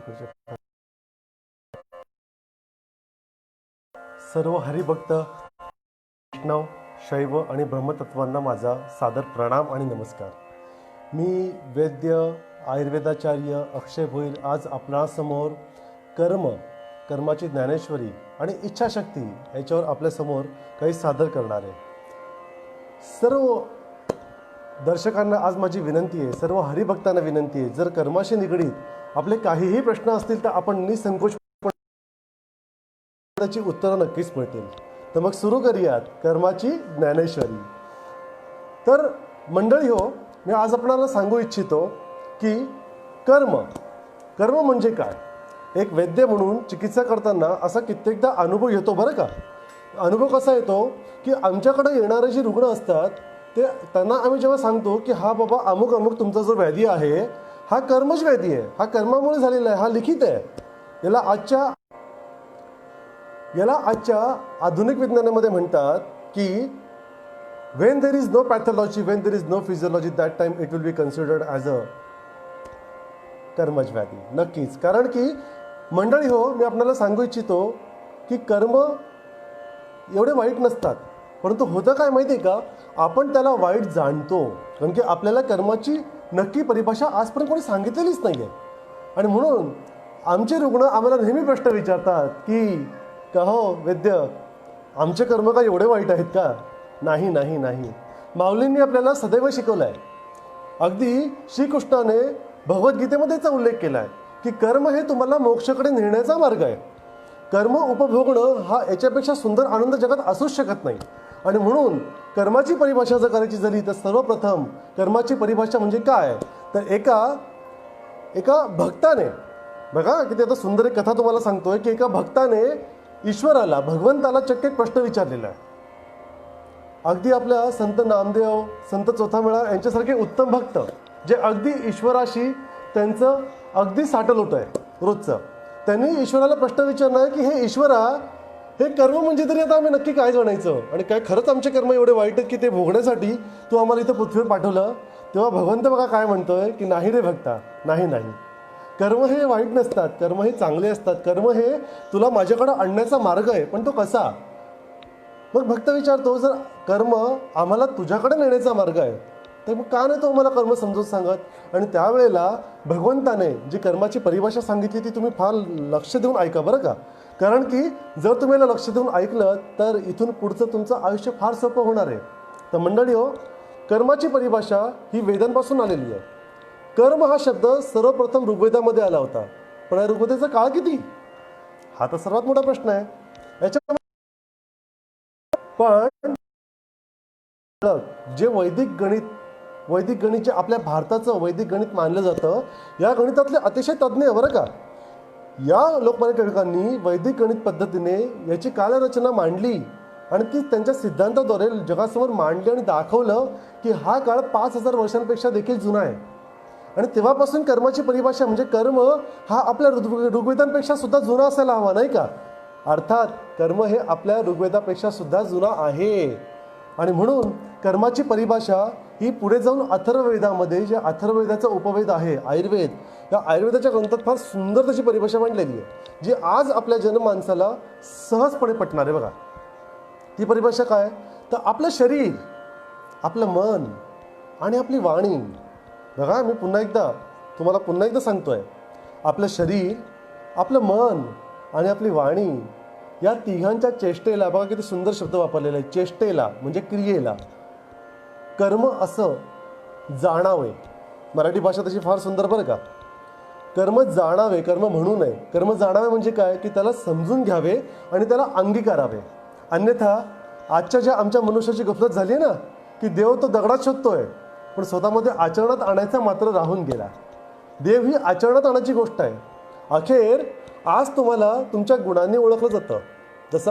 तिकडच्या सर्व हरिभक्त वैष्णव शैव आणि ब्रह्मतत्वांना माझा सादर प्रणाम आणि नमस्कार. मी वैद्य आयुर्वेदाचार्य अक्षय भोईर आज आपणासमोर कर्माची ज्ञानेश्वरी आणि इच्छाशक्ती याच्यावर आपल्यासमोर काही सादर करणार आहे. सर्व दर्शकांना आज माझी विनंती आहे, सर्व हरिभक्तांना विनंती आहे, जर कर्माशी निगडीत आपले काहीही प्रश्न असतील तर आपण निसंकोच त्याची उत्तरं नक्कीच मिळतील. तर मग सुरू करूयात कर्माची ज्ञानेश्वरी. तर मंडळी हो, मी आज आपणाला सांगू इच्छितो की कर्म म्हणजे काय. एक वैद्य म्हणून चिकित्सा करताना असा कित्येकदा अनुभव येतो बरं का. अनुभव कसा येतो की आमच्याकडे येणारे जे रुग्ण असतात ते त्यांना आम्ही जेव्हा सांगतो की हा बाबा अमुक अमुक तुमचा जो व्याधी आहे हा कर्मच व्याधी आहे, हा कर्मामुळे झालेला आहे, हा लिखित आहे. याला आजच्या आधुनिक विज्ञानामध्ये म्हणतात की when there is no pathology, when there is no physiology, that time it will be considered as a कर्मज व्याधी. नक्कीच, कारण की मंडळी हो, मी आपल्याला सांगू इच्छितो की कर्म एवढे वाईट नसतात, परंतु होतं काय माहिती आहे का, आपण त्याला वाईट जाणतो. कारण की आपल्याला कर्माची नक्की परिभाषा आजपर्यंत कोणी सांगितलेलीच नाही आहे. आणि म्हणून आमचे रुग्ण आम्हाला नेहमी प्रश्न विचारतात की का हो वैद्य, आमचे कर्म का एवढे वाईट आहेत का. नाही नाही नाही, माऊलींनी आपल्याला सदैव शिकवलं आहे. अगदी श्रीकृष्णाने भगवद्गीतेमध्येचा उल्लेख केला आहे की कर्म हे तुम्हाला मोक्षाकडे नेण्याचा मार्ग आहे. कर्म उपभोगणं हा याच्यापेक्षा सुंदर आनंद जगात असूच शकत नाही. आणि म्हणून कर्माची परिभाषा जर करायची झाली तर सर्वप्रथम कर्माची परिभाषा म्हणजे काय, तर एका भक्ताने, बघा किती आता सुंदर एक कथा तुम्हाला सांगतोय की एका भक्ताने ईश्वराला, भगवंताला चक्क एक प्रश्न विचारलेला आहे. अगदी आपल्या संत नामदेव, संत चौथामेळा यांच्यासारखे उत्तम भक्त जे अगदी ईश्वराशी त्यांचं अगदी साटल होतं आहे रोजचं, त्यांनी ईश्वराला प्रश्न विचारला की हे ईश्वरा, हे कर्म म्हणजे तरी आता आम्ही नक्की काय जाणायचं, आणि काय खरंच आमचे कर्म एवढे वाईट आहेत की ते भोगण्यासाठी तू आम्हाला इथं पृथ्वीवर पाठवलं. तेव्हा भगवंत बघा काय म्हणतोय की नाही रे भक्ता, नाही नाही, कर्म हे वाईट नसतात, कर्म हे चांगले असतात, कर्म हे तुला माझ्याकडं आणण्याचा मार्ग आहे. पण तो कसा. मग भक्त विचारतो, जर कर्म आम्हाला तुझ्याकडे नेण्याचा मार्ग आहे तर मग का नाही तो आम्हाला कर्म समजून सांगत. आणि त्यावेळेला भगवंताने जी कर्माची परिभाषा सांगितली ती तुम्ही फार लक्ष देऊन ऐका बरं का. कारण की जर तुम्ही याला लक्ष देऊन ऐकलं तर इथून पुढचं तुमचं आयुष्य फार सोपं होणार आहे. तर मंडळी हो, कर्माची परिभाषा ही वेदांपासून आलेली आहे. कर्म हा शब्द सर्वप्रथम ऋग्वेदामध्ये आला होता, पण या ऋग्वेदाचा काळ किती, हा तर सर्वात मोठा प्रश्न आहे. याच्या पण जे वैदिक गणित जे आपल्या भारताचं वैदिक गणित मानलं जातं, या गणितातले अतिशय तज्ज्ञ आहे बरं का. या लोकमान्य टिळकांनी वैदिक गणित पद्धतीने याची कालरचना मांडली आणि ती त्यांच्या सिद्धांताद्वारे जगासमोर मांडली आणि दाखवलं की हा काळ 5000 वर्षांपेक्षा देखील जुना आहे. आणि तेव्हापासून कर्माची परिभाषा म्हणजे कर्म हा आपल्या ऋग्वेदांपेक्षा सुद्धा जुना असायला हवा, नाही का. अर्थात कर्म हे आपल्या ऋग्वेदापेक्षा सुद्धा जुना आहे. आणि म्हणून कर्माची परिभाषा ही पुढे जाऊन अथर्ववेदामध्ये, जे अथर्ववेदाचा उपवेद आहे आयुर्वेद, या आयुर्वेदाच्या ग्रंथात फार सुंदर तशी परिभाषा मांडलेली आहे जी आज आपल्या जनमानसाला सहजपणे पटणार आहे. बघा ती परिभाषा काय, तर आपलं शरीर, आपलं मन आणि आपली वाणी. बघा मी पुन्हा एकदा सांगतोय, आपलं शरीर, आपलं मन आणि आपली वाणी या तिघांच्या चेष्टेला, बघा किती सुंदर शब्द वापरलेला आहे, चेष्टेला म्हणजे क्रियेला कर्म असं जाणावे. मराठी भाषा तशी फार सुंदर बरं का. कर्म जाणावे, कर्म म्हणू नये. कर्म जाणावे म्हणजे काय, की त्याला समजून घ्यावे आणि त्याला अंगीकारावे. अन्यथा आजच्या आमच्या मनुष्याची गफलत झाली आहे ना, की देव तो दगडात शोधतोय पण स्वतःमध्ये आचरणात आणायचा मात्र राहून गेला. देव ही आचरणात आणायची गोष्ट आहे. अखेर आज तुम्हाला तुमच्या गुणांनी ओळखलं जातं. जसं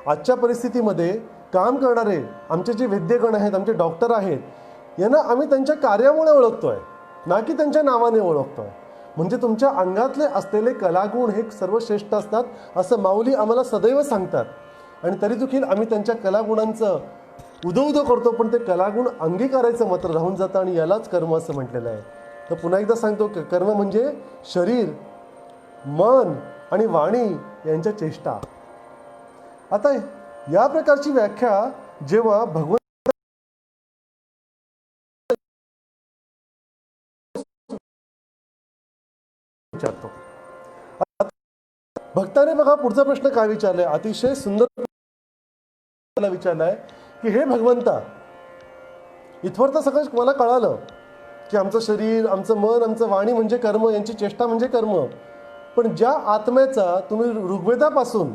आजच्या परिस्थितीमध्ये काम करणारे आमचे जे वैद्यगण आहेत, आमचे डॉक्टर आहेत, यांना आम्ही त्यांच्या कार्यामुळे ओळखतोय, ना की त्यांच्या नावाने ओळखतोय. म्हणजे तुमच्या अंगातले असलेले कलागुण हे सर्वश्रेष्ठ असतात असं माऊली आम्हाला सदैव सांगतात. आणि तरी देखील आम्ही त्यांच्या कलागुणांचं उदो करतो, पण ते कलागुण अंगीकारायचं मात्र राहून जातं आणि यालाच कर्म असं म्हटलेलं आहे. तर पुन्हा एकदा सांगतो, कर्म म्हणजे शरीर, मन आणि वाणी यांच्या चेष्टा. आता या प्रकारची व्याख्या जेव्हा भगवंत विचारतो, भक्ताने बघा पुढचा प्रश्न काय विचारलाय, अतिशय सुंदर विचारलाय की हे भगवंता, इथवर तर सगळं मला कळालं की आमचं शरीर, आमचं मन, आमचं वाणी म्हणजे कर्म, यांची चेष्टा म्हणजे कर्म. पण ज्या आत्म्याचा तुम्ही ऋग्वेदापासून,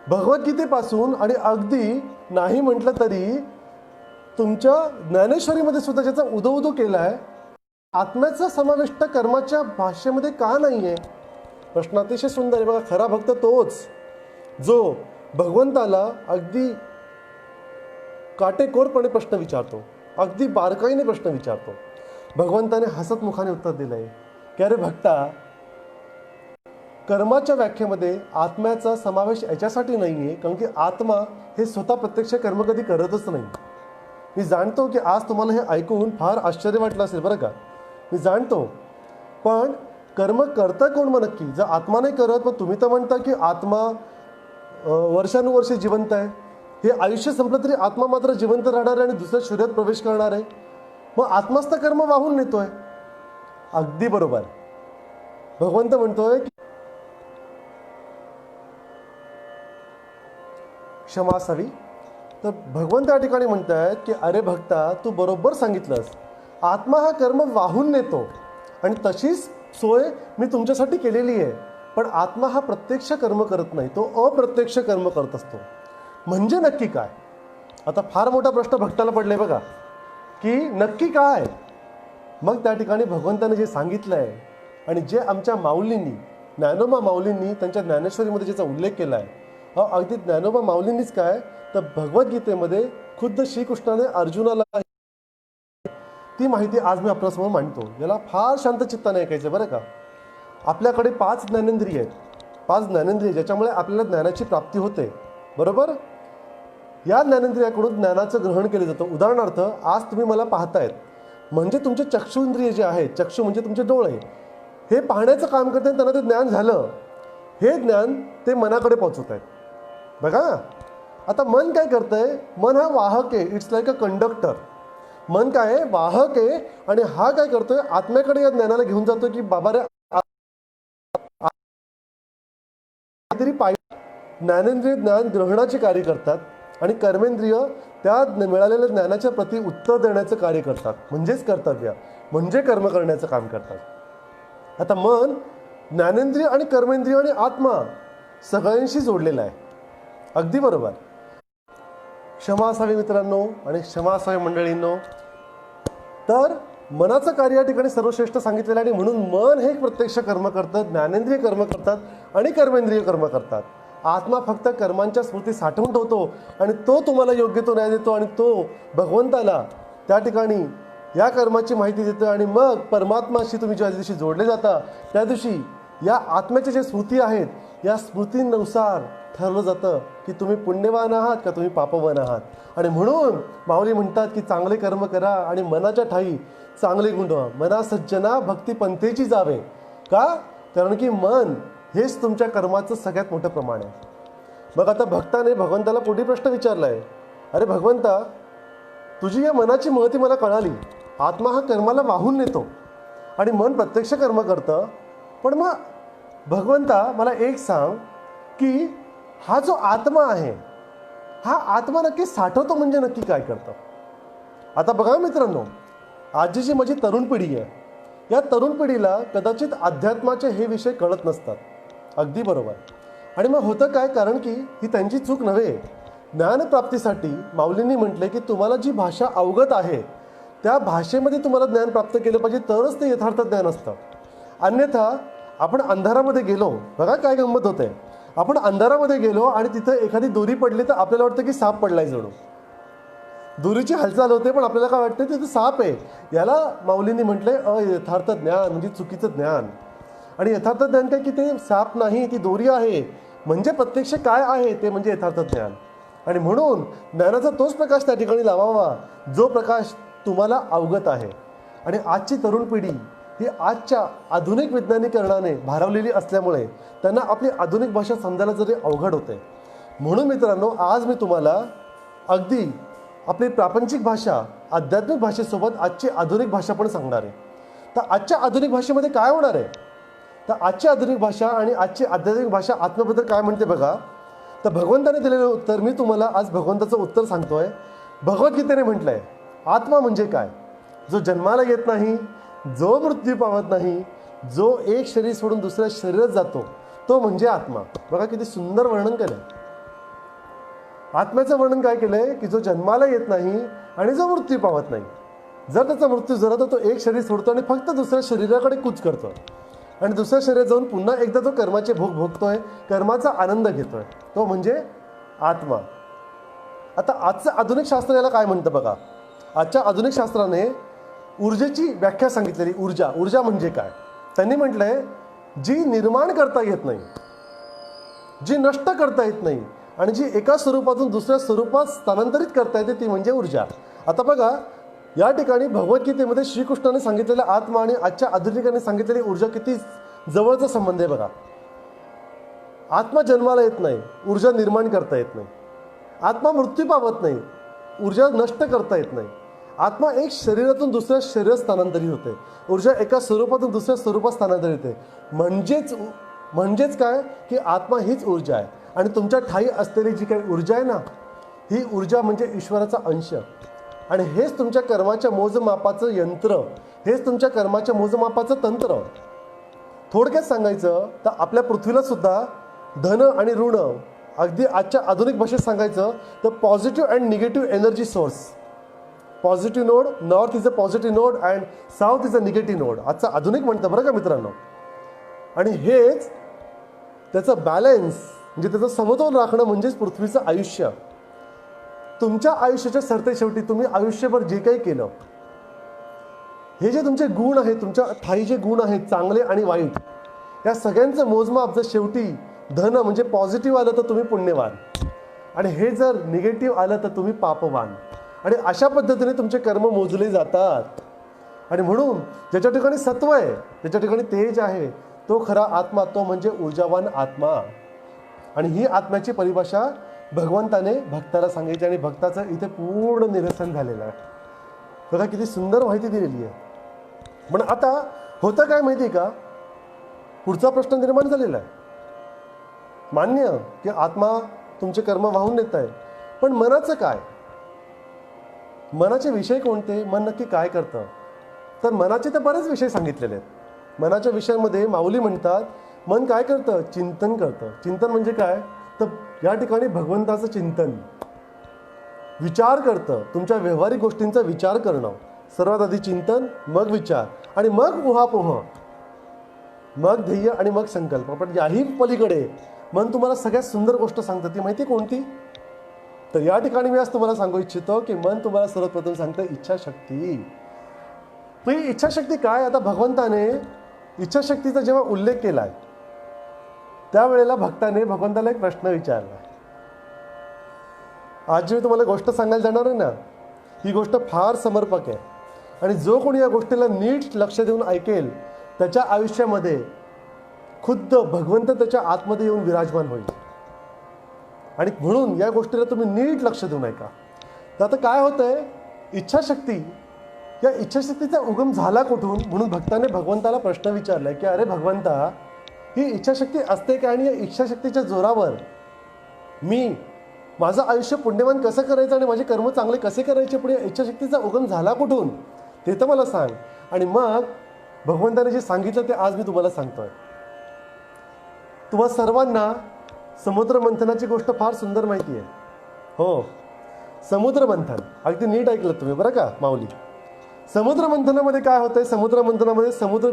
भगवद्गीतेपासून आणि अगदी नाही म्हटलं तरी तुमच्या ज्ञानेश्वरीमध्ये सुद्धा ज्याचा उदो केलाय, आत्म्याचा समाविष्ट कर्माच्या भाषेमध्ये का नाही आहे? प्रश्न अतिशय सुंदर आहे बघा. खरा भक्त तोच जो भगवंताला अगदी काटेकोरपणे प्रश्न विचारतो, अगदी बारकाईने प्रश्न विचारतो. भगवंताने हसत मुखाने उत्तर दिलंय की अरे भक्ता, कर्माच्या व्याख्येमध्ये आत्म्याचा समावेश याच्यासाठी नाही आहे कारण की आत्मा हे स्वतः प्रत्यक्ष कर्म कधी करतच नाही. मी जाणतो की आज तुम्हाला हे ऐकून फार आश्चर्य वाटलं असेल बरं का, मी जाणतो. पण कर्म करतं कोण मग नक्की? जर आत्मा नाही करत, मग तुम्ही तर म्हणता की आत्मा वर्षानुवर्षे जिवंत आहे, हे आयुष्य संपलं तरी आत्मा मात्र जिवंत राहणार आहे आणि दुसऱ्या शरीरात प्रवेश करणार आहे. मग आत्माच तर कर्म वाहून नेतोय. अगदी बरोबर. भगवंत म्हणतोय की क्षमा असावी. तर भगवंत या ठिकाणी म्हणतायत की अरे भक्ता, तू बरोबर सांगितलंस, आत्मा हा कर्म वाहून नेतो आणि तशीच सोय मी तुमच्यासाठी केलेली आहे. पण आत्मा हा प्रत्यक्ष कर्म करत नाही, तो अप्रत्यक्ष कर्म करत असतो. म्हणजे नक्की काय? आता फार मोठा प्रश्न भक्ताला पडलाय बघा की नक्की काय? मग त्या ठिकाणी भगवंताने जे सांगितलं आहे आणि जे आमच्या माऊलींनी, ज्ञानोबा माऊलींनी त्यांच्या ज्ञानेश्वरीमध्ये ज्याचा उल्लेख केला आहे, अगदी ज्ञानोबा माऊलींनीच काय तर भगवद्गीतेमध्ये खुद्द श्रीकृष्णाने अर्जुनाला ती माहिती आज मी आपल्यासमोर मांडतो. याला फार शांत चित्ताने ऐकायचं बरं का. आपल्याकडे 5 ज्ञानेंद्रिय आहेत, 5 ज्ञानेंद्रिय ज्याच्यामुळे आपल्याला ज्ञानाची प्राप्ती होते, बरोबर. या ज्ञानेंद्रियाकडून ज्ञानाचं ग्रहण केलं जातं. उदाहरणार्थ, आज तुम्ही मला पाहतायत म्हणजे तुमचे चक्षुंद्रिय जे आहेत, चक्षु म्हणजे तुमचे डोळे, हे पाहण्याचं काम करते, त्यांना ते ज्ञान झालं. हे ज्ञान ते मनाकडे पोहोचवत आहेत बघा. आता मन काय करतंय? मन हा वाहक आहे, इट्स लाईक अ कंडक्टर. मन काय आहे? वाहक आहे. आणि हा काय करतोय? आत्म्याकडे या ज्ञानाला घेऊन जातो की बाबा रे, तरी ज्ञानेंद्रिय ज्ञान ग्रहणाचे कार्य करतात आणि कर्मेंद्रिय त्या मिळालेल्या ज्ञानाच्या प्रती उत्तर देण्याचं कार्य करतात, म्हणजेच कर्तव्य, म्हणजे कर्म करण्याचं काम करतात. आता मन, ज्ञानेंद्रिय आणि कर्मेंद्रिय आणि आत्मा सगळ्यांशी जोडलेला आहे. अगदी बरोबर. क्षमा असावी मित्रांनो आणि क्षमा असावी मंडळींनो. तर मनाचं कार्य या ठिकाणी सर्वश्रेष्ठ सांगितलेलं आहे आणि म्हणून मन हे प्रत्यक्ष कर्म करतं, ज्ञानेंद्रिय कर्म करतात आणि कर्मेंद्रिय कर्म करतात. आत्मा फक्त कर्मांच्या स्मृती साठवून ठेवतो आणि तो तुम्हाला योग्य तो न्याय देतो आणि तो भगवंताला त्या ठिकाणी या कर्माची माहिती देतो. आणि मग परमात्माशी तुम्ही ज्या दिवशी जोडले जाता त्या दिवशी या आत्म्याच्या ज्या स्मृती आहेत, या स्मृतींनुसार ठरवलं जातं की तुम्ही पुण्यवान आहात का तुम्ही पापवान आहात. आणि म्हणून माऊली म्हणतात की चांगले कर्म करा आणि मनाच्या ठाई चांगले गुंडवा, मना सज्जना भक्ती पंथेची जावे. का? कारण की मन हेच तुमच्या कर्माचं सगळ्यात मोठं प्रमाण आहे. मग आता भक्ताने भगवंताला पुढे प्रश्न विचारला आहे, अरे भगवंता, तुझी या मनाची महती मला कळाली. आत्मा हा कर्माला वाहून नेतो आणि मन प्रत्यक्ष कर्म करतं. पण मग भगवंता मला एक सांग की हा जो आत्मा आहे, हा आत्मा नक्की साठवतो म्हणजे नक्की काय करतं? आता बघा मित्रांनो, आजची जी माझी तरुण पिढी आहे, या तरुण पिढीला कदाचित अध्यात्माचे हे विषय कळत नसतात. अगदी बरोबर. आणि मग होतं काय? कारण की ही त्यांची चूक नव्हे. ज्ञानप्राप्तीसाठी माऊलींनी म्हटले की तुम्हाला जी भाषा अवगत आहे त्या भाषेमध्ये तुम्हाला ज्ञान प्राप्त केलं पाहिजे, तरच ते यथार्थ ज्ञान असतं. अन्यथा आपण अंधारामध्ये गेलो, बघा काय गंमत होते, आपण अंधारामध्ये गेलो आणि तिथं एखादी दोरी पडली तर आपल्याला वाटतं की साप पडलाय जणू. दोरीची हालचाल होते पण आपल्याला काय वाटतं तिथं साप आहे. याला माऊलींनी म्हटले यथार्थ ज्ञान म्हणजे चुकीचं ज्ञान. आणि यथार्थ ज्ञान काय की ते साप नाही, ती दोरी आहे. म्हणजे प्रत्यक्ष काय आहे ते म्हणजे यथार्थ ज्ञान. आणि म्हणून ज्ञानाचा तोच प्रकाश त्या ठिकाणी लावावा जो प्रकाश तुम्हाला अवगत आहे. आणि आजची तरुण पिढी ही आजच्या आधुनिक वैज्ञानिकरणाने भारावलेली असल्यामुळे त्यांना आपली आधुनिक भाषा समजायला जरी अवघड होते. म्हणून मित्रांनो, आज मी तुम्हाला अगदी आपली प्रापंचिक भाषा आध्यात्मिक भाषेसोबत आजची आधुनिक भाषा पण सांगणार आहे. तर आजच्या आधुनिक भाषेमध्ये काय होणार आहे, तर आजची आधुनिक भाषा आणि आजची आध्यात्मिक भाषा आत्म्याबद्दल काय म्हणते बघा. तर भगवंताने दिलेलं उत्तर मी तुम्हाला आज भगवंताचं उत्तर सांगतोय. भगवद्गीतेने म्हटलं आहे, आत्मा म्हणजे काय, जो जन्माला येत नाही, जो मृत्यू पावत नाही, जो एक शरीर सोडून दुसऱ्या शरीरात जातो, तो म्हणजे आत्मा. बघा किती सुंदर वर्णन केलं. आत्म्याचं वर्णन काय केलंय की जो जन्माला येत नाही आणि जो मृत्यू पावत नाही. जर त्याचा मृत्यू झाला तर तो एक शरीर सोडतो आणि फक्त दुसऱ्या शरीराकडे कूच करतो आणि दुसऱ्या शरीरात जाऊन पुन्हा एकदा तो कर्माचे भोग भोगतोय, कर्माचा आनंद घेतोय, तो म्हणजे आत्मा. आता आजचं आधुनिक शास्त्र याला काय म्हणतं बघा. आजच्या आधुनिक शास्त्राने ऊर्जेची व्याख्या सांगितलेली. ऊर्जा म्हणजे काय, त्यांनी म्हटलंय जी निर्माण करता येत नाही, जी नष्ट करता येत नाही आणि जी एका स्वरूपातून दुसऱ्या स्वरूपात स्थानांतरित करता येते ती म्हणजे ऊर्जा. आता बघा या ठिकाणी भगवद्गीतेमध्ये श्रीकृष्णाने सांगितलेला आत्मा आणि आजच्या आधुनिकाने सांगितलेली ऊर्जा किती जवळचा संबंध आहे बघा. आत्मा जन्माला येत नाही, ऊर्जा निर्माण करता येत नाही. आत्मा मृत्यू पावत नाही, ऊर्जा नष्ट करता येत नाही. आत्मा एक शरीरातून दुसऱ्या शरीरात स्थानांतरित होते, ऊर्जा एका स्वरूपातून दुसऱ्या स्वरूपात स्थानांतरित होते. म्हणजेच काय की आत्मा हीच ऊर्जा आहे आणि तुमच्या ठाई असलेली जी काही ऊर्जा आहे ना, ही ऊर्जा म्हणजे ईश्वराचा अंश. आणि हेच तुमच्या कर्माच्या मोजमापाचं यंत्र, हेच तुमच्या कर्माच्या मोजमापाचं तंत्र. थोडक्यात सांगायचं तर आपल्या पृथ्वीला सुद्धा धन आणि ऋण, अगदी आजच्या आधुनिक भाषेत सांगायचं तर positive and negative energy source. Positive node, north is a positive node and south is a negative node, आजचं आधुनिक म्हणतं बरं का मित्रांनो. आणि हेच त्याचं बॅलन्स म्हणजे त्याचं समतोल राखणं म्हणजेच पृथ्वीचं आयुष्य. तुमच्या आयुष्याच्या सरतेशेवटी तुम्ही आयुष्यभर जे काही केलं, हे जे तुमचे गुण आहेत, तुमच्या ठाई जे गुण आहेत चांगले आणि वाईट, या सगळ्यांचं मोजमाप जर शेवटी धन म्हणजे पॉझिटिव्ह आलं तर तुम्ही पुण्यवान आणि हे जर निगेटिव्ह आलं तर तुम्ही पापवान. आणि अशा पद्धतीने तुमचे कर्म मोजले जातात. आणि म्हणून ज्याच्या ठिकाणी सत्व आहे, ज्याच्या ठिकाणी तेज आहे, तो खरा आत्मा, तो म्हणजे ऊर्जावान आत्मा. आणि ही आत्म्याची परिभाषा भगवंताने भक्ताला सांगितली आणि भक्ताचं इथे पूर्ण निरसन झालेलं आहे. बघा किती सुंदर माहिती दिलेली आहे. पण आता होतं काय माहिती आहे का, पुढचा प्रश्न निर्माण झालेला आहे. मान्य की आत्मा तुमचे कर्म वाहून नेत आहे, पण मनाचं काय, मनाचे विषय कोणते, मन नक्की काय करतं. तर मनाचे तर बरेच विषय सांगितलेले आहेत. मनाच्या विषयांमध्ये माऊली म्हणतात मन काय करतं, चिंतन करतं. चिंतन म्हणजे काय, तर या ठिकाणी भगवंताचं चिंतन, विचार करतं. तुमच्या व्यावहारिक गोष्टींचा विचार करणं, सर्वात आधी चिंतन, मग विचार आणि मग उहापोह, मग ध्येय आणि मग संकल्प. पण याही पलीकडे मन तुम्हाला सगळ्यात सुंदर गोष्ट सांगतं, ती माहिती कोणती. तर या ठिकाणी मी आज तुम्हाला सांगू इच्छितो की मन तुम्हाला सर्वप्रथम सांगतं इच्छाशक्ती. ही इच्छाशक्ती काय, आता भगवंताने इच्छाशक्तीचा जेव्हा उल्लेख केला आहे त्यावेळेला भक्ताने भगवंताला एक प्रश्न विचारला. आज जी मी तुम्हाला गोष्ट सांगायला जाणार आहे ना, ही गोष्ट फार समर्पक आहे आणि जो कोणी या गोष्टीला नीट लक्ष देऊन ऐकेल त्याच्या आयुष्यामध्ये खुद्द भगवंत त्याच्या आतमध्ये येऊन विराजमान होईल. आणि म्हणून या गोष्टीला तुम्ही नीट लक्ष देऊन ऐका. तर आता काय होतंय, इच्छाशक्ती, या इच्छाशक्तीचा उगम झाला कुठून, म्हणून भक्ताने भगवंताला प्रश्न विचारलाय की अरे भगवंता, ही इच्छाशक्ती असते का आणि या इच्छाशक्तीच्या जोरावर मी माझं आयुष्य पुण्यवान कसं करायचं आणि माझे कर्म चांगले कसे करायचे, पण या इच्छाशक्तीचा उगम झाला कुठून ते तर मला सांग. आणि मग भगवंताने जे सांगितलं ते आज मी तुम्हाला सांगतोय. तुम्हा सर्वांना समुद्र मंथनाची गोष्ट फार सुंदर माहिती आहे. हो, समुद्र मंथन, अगदी नीट ऐकलं तुम्ही बरं का माऊली. समुद्र मंथनामध्ये काय होतंय, समुद्र मंथनामध्ये समुद्र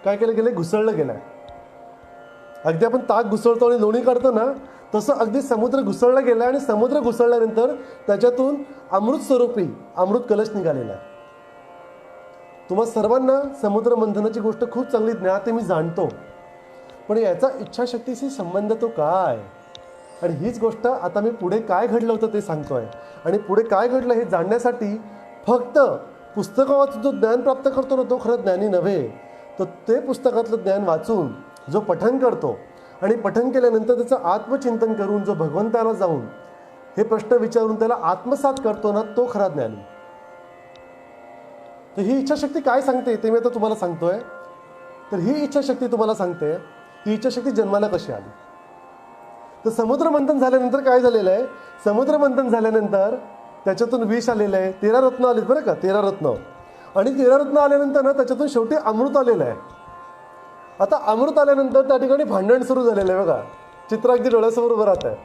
काय केलं गेलं, घुसळलं गेलं आहे. अगदी आपण ताक घुसळतो आणि लोणी काढतो ना, तसं अगदी समुद्र घुसळला गेला आणि समुद्र घुसळल्यानंतर त्याच्यातून अमृत स्वरूपी अमृत कलश निघालेला आहे. तुम्हा सर्वांना समुद्र मंथनाची गोष्ट खूप चांगली ज्ञात आहे, मी जाणतो. पण याचा इच्छाशक्तीशी संबंध तो काय, आणि हीच गोष्ट आता मी पुढे काय घडलं होतं ते सांगतोय. आणि पुढे काय घडलं हे जाणण्यासाठी फक्त पुस्तकं वाचून जो ज्ञान प्राप्त करतो ना तो खरं ज्ञानी नव्हे, तर ते पुस्तकातलं ज्ञान वाचून जो पठण करतो आणि पठण केल्यानंतर त्याचं आत्मचिंतन करून जो भगवंताला जाऊन हे प्रश्न विचारून त्याला आत्मसात करतो ना, तो खरा ज्ञानी. तर ही इच्छाशक्ती काय सांगते ते मी आता तुम्हाला सांगतोय. तर ही इच्छाशक्ती तुम्हाला सांगते ही इच्छाशक्ती जन्माला कशी आली. तर समुद्र मंथन झाल्यानंतर काय झालेलं आहे, समुद्र मंथन झाल्यानंतर त्याच्यातून विष आलेलं आहे. 13 रत्न आलेत बरं का, 13 रत्न. आणि 13 रत्न आल्यानंतर ना त्याच्यातून शेवटी अमृत आलेलं आहे. आता अमृत आल्यानंतर त्या ठिकाणी भांडण सुरू झालेलं आहे बघा. चित्र अगदी डोळ्यासमोर उभं राहत आहे.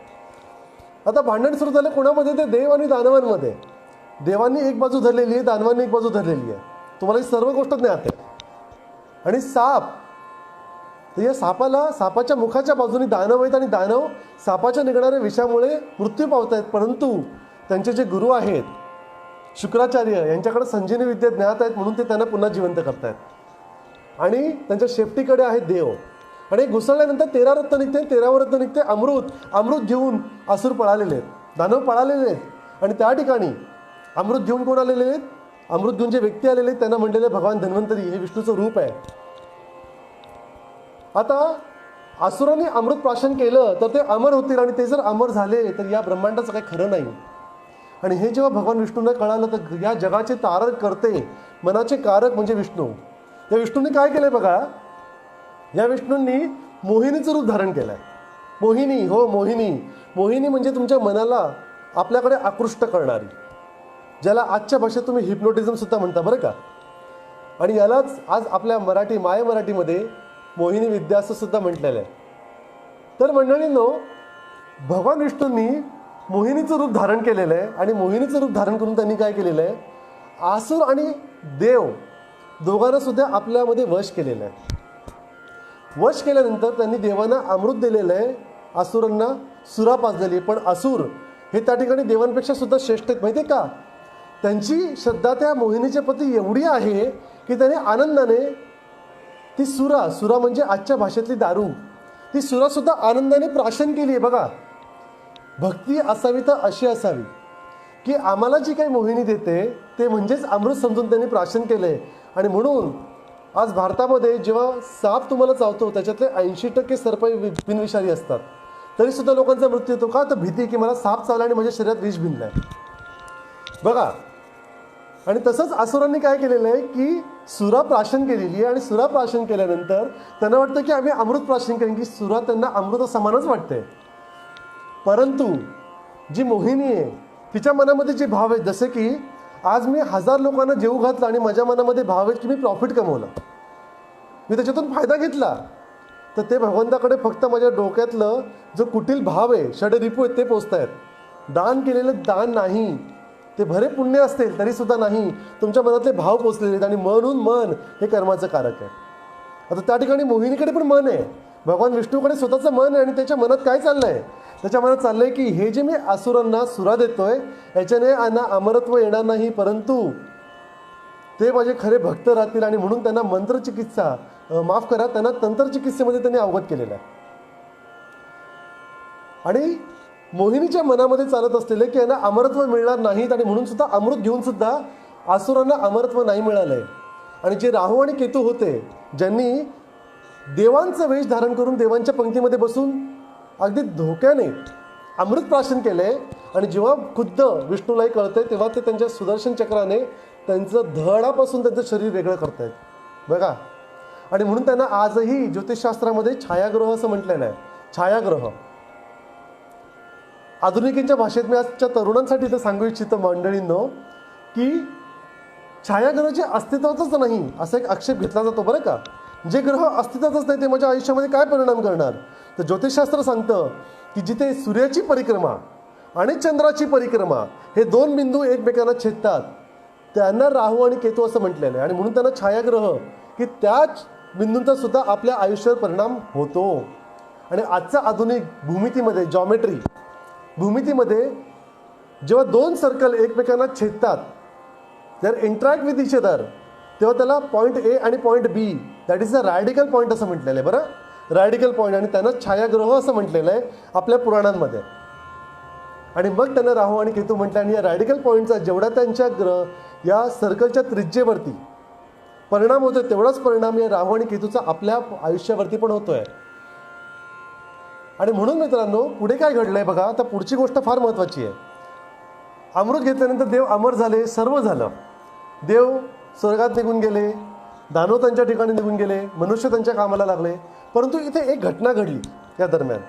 आता भांडण सुरू झालं कोणामध्ये, ते देव आणि दानवांमध्ये. देवांनी एक बाजू धरलेली आहे, दानवांनी एक बाजू धरलेली आहे. तुम्हाला ही सर्व गोष्ट ज्ञात आहे. आणि साप, तर या सापाच्या मुखाच्या बाजूने दानव आहेत आणि दानव सापाच्या निघणाऱ्या विषामुळे मृत्यू पावत आहेत. परंतु त्यांचे जे गुरु आहेत शुक्राचार्य यांच्याकडे संजीवनी विद्या ज्ञात आहेत म्हणून ते त्यांना पुन्हा जिवंत करतायत. आणि त्यांच्या शेपटीकडे आहेत देव. आणि घुसळल्यानंतर 13 रत्न निघते, 13वं रत्न निघते अमृत घेऊन असुर पळालेले आहेत, दानव पळालेले आहेत. आणि त्या ठिकाणी अमृत घेऊन कोण आलेले आहेत, अमृत घेऊन जे व्यक्ती आलेले आहेत त्यांना म्हणलेले भगवान धन्वंतरी, हे विष्णूचं रूप आहे. आता असुरांनी अमृत प्राशन केलं तर ते अमर होतील आणि ते जर अमर झाले तर या ब्रह्मांडाचं काही खरं नाही. आणि हे जेव्हा भगवान विष्णूंना कळालं तर या जगाचे तारक करते, मनाचे कारक म्हणजे विष्णू. या विष्णूंनी काय केलंय बघा, या विष्णूंनी मोहिनीचं रूप धारण केलंय. मोहिनी, हो मोहिनी. मोहिनी म्हणजे तुमच्या मनाला आपल्याकडे आकृष्ट करणारी, ज्याला आजच्या भाषेत तुम्ही हिप्नोटिझम सुद्धा म्हणता बरं का. आणि यालाच आज आपल्या माय मराठीमध्ये मोहिनी विद्या असं सुद्धा म्हटलेलं आहे. तर मंडळींनो, भगवान विष्णूंनी मोहिनीचं रूप धारण केलेलं आहे. आणि मोहिनीचं रूप धारण करून त्यांनी काय केलेलं आहे, आसुर आणि देव दोघांना सुद्धा आपल्यामध्ये वश केलेलं आहे. वश केल्यानंतर त्यांनी देवांना अमृत दिलेलं आहे, असुरांना सुरा पाजलेली. पण असुर हे त्या ठिकाणी देवांपेक्षा सुद्धा श्रेष्ठ आहेत. माहिती आहे का, त्यांची श्रद्धा त्या मोहिनीच्या प्रती एवढी आहे की त्याने आनंदाने ती सुरा म्हणजे आजच्या भाषेतली दारू, ती सुरासुद्धा आनंदाने प्राशन केली आहे. बघा, भक्ती असावी तर अशी असावी की आम्हाला जी काही मोहिनी देते ते म्हणजेच अमृत समजून त्यांनी प्राशन केलं आहे. आणि म्हणून आज भारतामध्ये जेव्हा साप तुम्हाला चावतो त्याच्यातले 80% सर्प बिनविषारी असतात, तरीसुद्धा लोकांचा मृत्यू येतो. का तर भीती की मला साप चावला आणि माझ्या शरीरात विष भिनलं आहे बघा. आणि तसंच असुरांनी काय केलेलं आहे की सुरा प्राशन केलेली आहे. आणि सुरा प्राशन केल्यानंतर त्यांना वाटतं की आम्ही अमृत प्राशन करेन, की सुरा त्यांना अमृत समानच वाटते. परंतु जी मोहिनी आहे तिच्या मनामध्ये जे भाव आहेत, जसे की आज मी 1000 लोकांना जेवू घातलं आणि माझ्या मनामध्ये भाव आहेत की मी प्रॉफिट कमवलं, मी त्याच्यातून फायदा घेतला, तर ते भगवंताकडे फक्त माझ्या डोक्यातलं जो कुटील भाव आहे, षडरिपू आहेत ते पोचत आहेत. दान केलेलं दान नाही, ते भरे पुण्य असतील तरीसुद्धा नाही, तुमच्या मनातले भाव पोचलेले आहेत. आणि म्हणून मन हे कर्माचं कारक आहे. आता त्या ठिकाणी मोहिनीकडे पण मन आहे, भगवान विष्णूकडे स्वतःचं मन आहे. आणि त्याच्या मनात काय चाललं आहे, त्याच्या मनात चाललं आहे की हे जे मी असुरांना सुरा देतोय याच्याने यांना अमरत्व येणार नाही, परंतु ते माझे खरे भक्त राहतील. आणि म्हणून त्यांना मंत्रचिकित्सा त्यांना तंत्रचिकित्सेमध्ये त्यांनी अवगत केलेलं आहे. आणि मोहिनीच्या मनामध्ये चालत असलेले की यांना अमरत्व मिळणार नाहीत आणि म्हणून सुद्धा अमृत घेऊन सुद्धा असुरांना अमरत्व नाही मिळालंय. आणि जे राहू आणि केतू होते, ज्यांनी देवांचं वेश धारण करून देवांच्या पंक्तीमध्ये बसून अगदी धोक्याने अमृत प्राशन केले. आणि जेव्हा खुद्द विष्णूलाही कळतंय तेव्हा ते त्यांच्या सुदर्शन चक्राने त्यांचं धडापासून त्यांचं शरीर वेगळं करतायत बघा. आणि म्हणून त्यांना आजही ज्योतिषशास्त्रामध्ये छायाग्रह असं म्हटलेलं आहे. छायाग्रह आधुनिकींच्या भाषेत मी आजच्या तरुणांसाठी इथं सांगू इच्छितो मंडळींनो, की छायाग्रह जे अस्तित्वातच नाही असा एक आक्षेप घेतला जातो बरं का. जे ग्रह अस्तित्वातच नाही ते माझ्या आयुष्यामध्ये काय परिणाम करणार. तर ज्योतिषशास्त्र सांगतं की जिथे सूर्याची परिक्रमा आणि चंद्राची परिक्रमा हे 2 बिंदू एकमेकांना छेदतात त्यांना राहू आणि केतू असं म्हटलेलं आहे. आणि म्हणून त्यांना छायाग्रह की त्याच बिंदूंचा सुद्धा आपल्या आयुष्यावर परिणाम होतो. आणि आजच्या आधुनिक भूमितीमध्ये जॉमेट्री भूमितीमध्ये जेव्हा 2 सर्कल एकमेकांना छेदतात, जर इंटरॅक्ट विथ इच अदर, तेव्हा त्याला पॉईंट ए आणि point B that is the radical point असं म्हटलेलं आहे बरं. रॅडिकल पॉईंट, आणि त्यांना छायाग्रह असं म्हटलेलं आहे आपल्या पुराणांमध्ये. आणि मग त्यांना राहू आणि केतू म्हटलं. आणि या रॅडिकल पॉईंटचा जेवढा त्यांच्या या सर्कलच्या त्रिज्येवरती परिणाम होतोय तेवढाच परिणाम या राहू आणि केतूचा आपल्या आयुष्यावरती पण होतोय. आणि म्हणून मित्रांनो, पुढे काय घडलंय बघा. आता पुढची गोष्ट फार महत्त्वाची आहे. अमृत घेतल्यानंतर देव अमर झाले, सर्व झालं. देव स्वर्गात निघून गेले, दानव त्यांच्या ठिकाणी निघून गेले, मनुष्य त्यांच्या कामाला लागले. परंतु इथे एक घटना घडली या दरम्यान.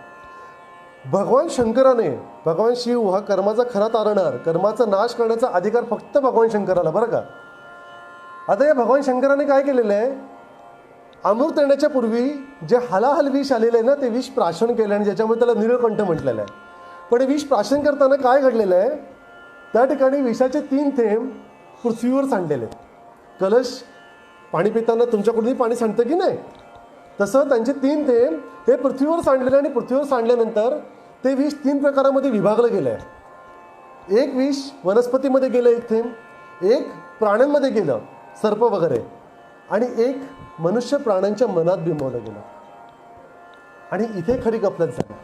भगवान शंकराने, भगवान शिव हा कर्माचा खरा तारणहार, कर्माचा नाश करण्याचा अधिकार फक्त भगवान शंकराला, बरं का. आता या भगवान शंकराने काय केलेलं आहे, अमृत येण्याच्या पूर्वी जे हलाहल विष आलेलं आहे ना, ते विष प्राशन केलं आणि ज्याच्यामुळे त्याला नीलकंठ म्हटलेलं आहे. पण हे विष प्राशन करताना काय घडलेलं आहे, त्या ठिकाणी विषाचे 3 थेंब पृथ्वीवर सांडलेले आहेत. कलश पाणी पिताना तुमच्याकडूनही पाणी सांडतं की नाही, तसं त्यांचे 3 थेंब हे पृथ्वीवर सांडलेले. आणि पृथ्वीवर सांडल्यानंतर ते विष 3 प्रकारामध्ये विभागलं गेलं आहे. एक विष वनस्पतीमध्ये गेलं, एक थेंब, एक प्राण्यांमध्ये गेलं, सर्प वगैरे, आणि एक मनुष्य प्राण्यांच्या मनात बिंबवलं गेलं. आणि इथे खरी गफलत झाली.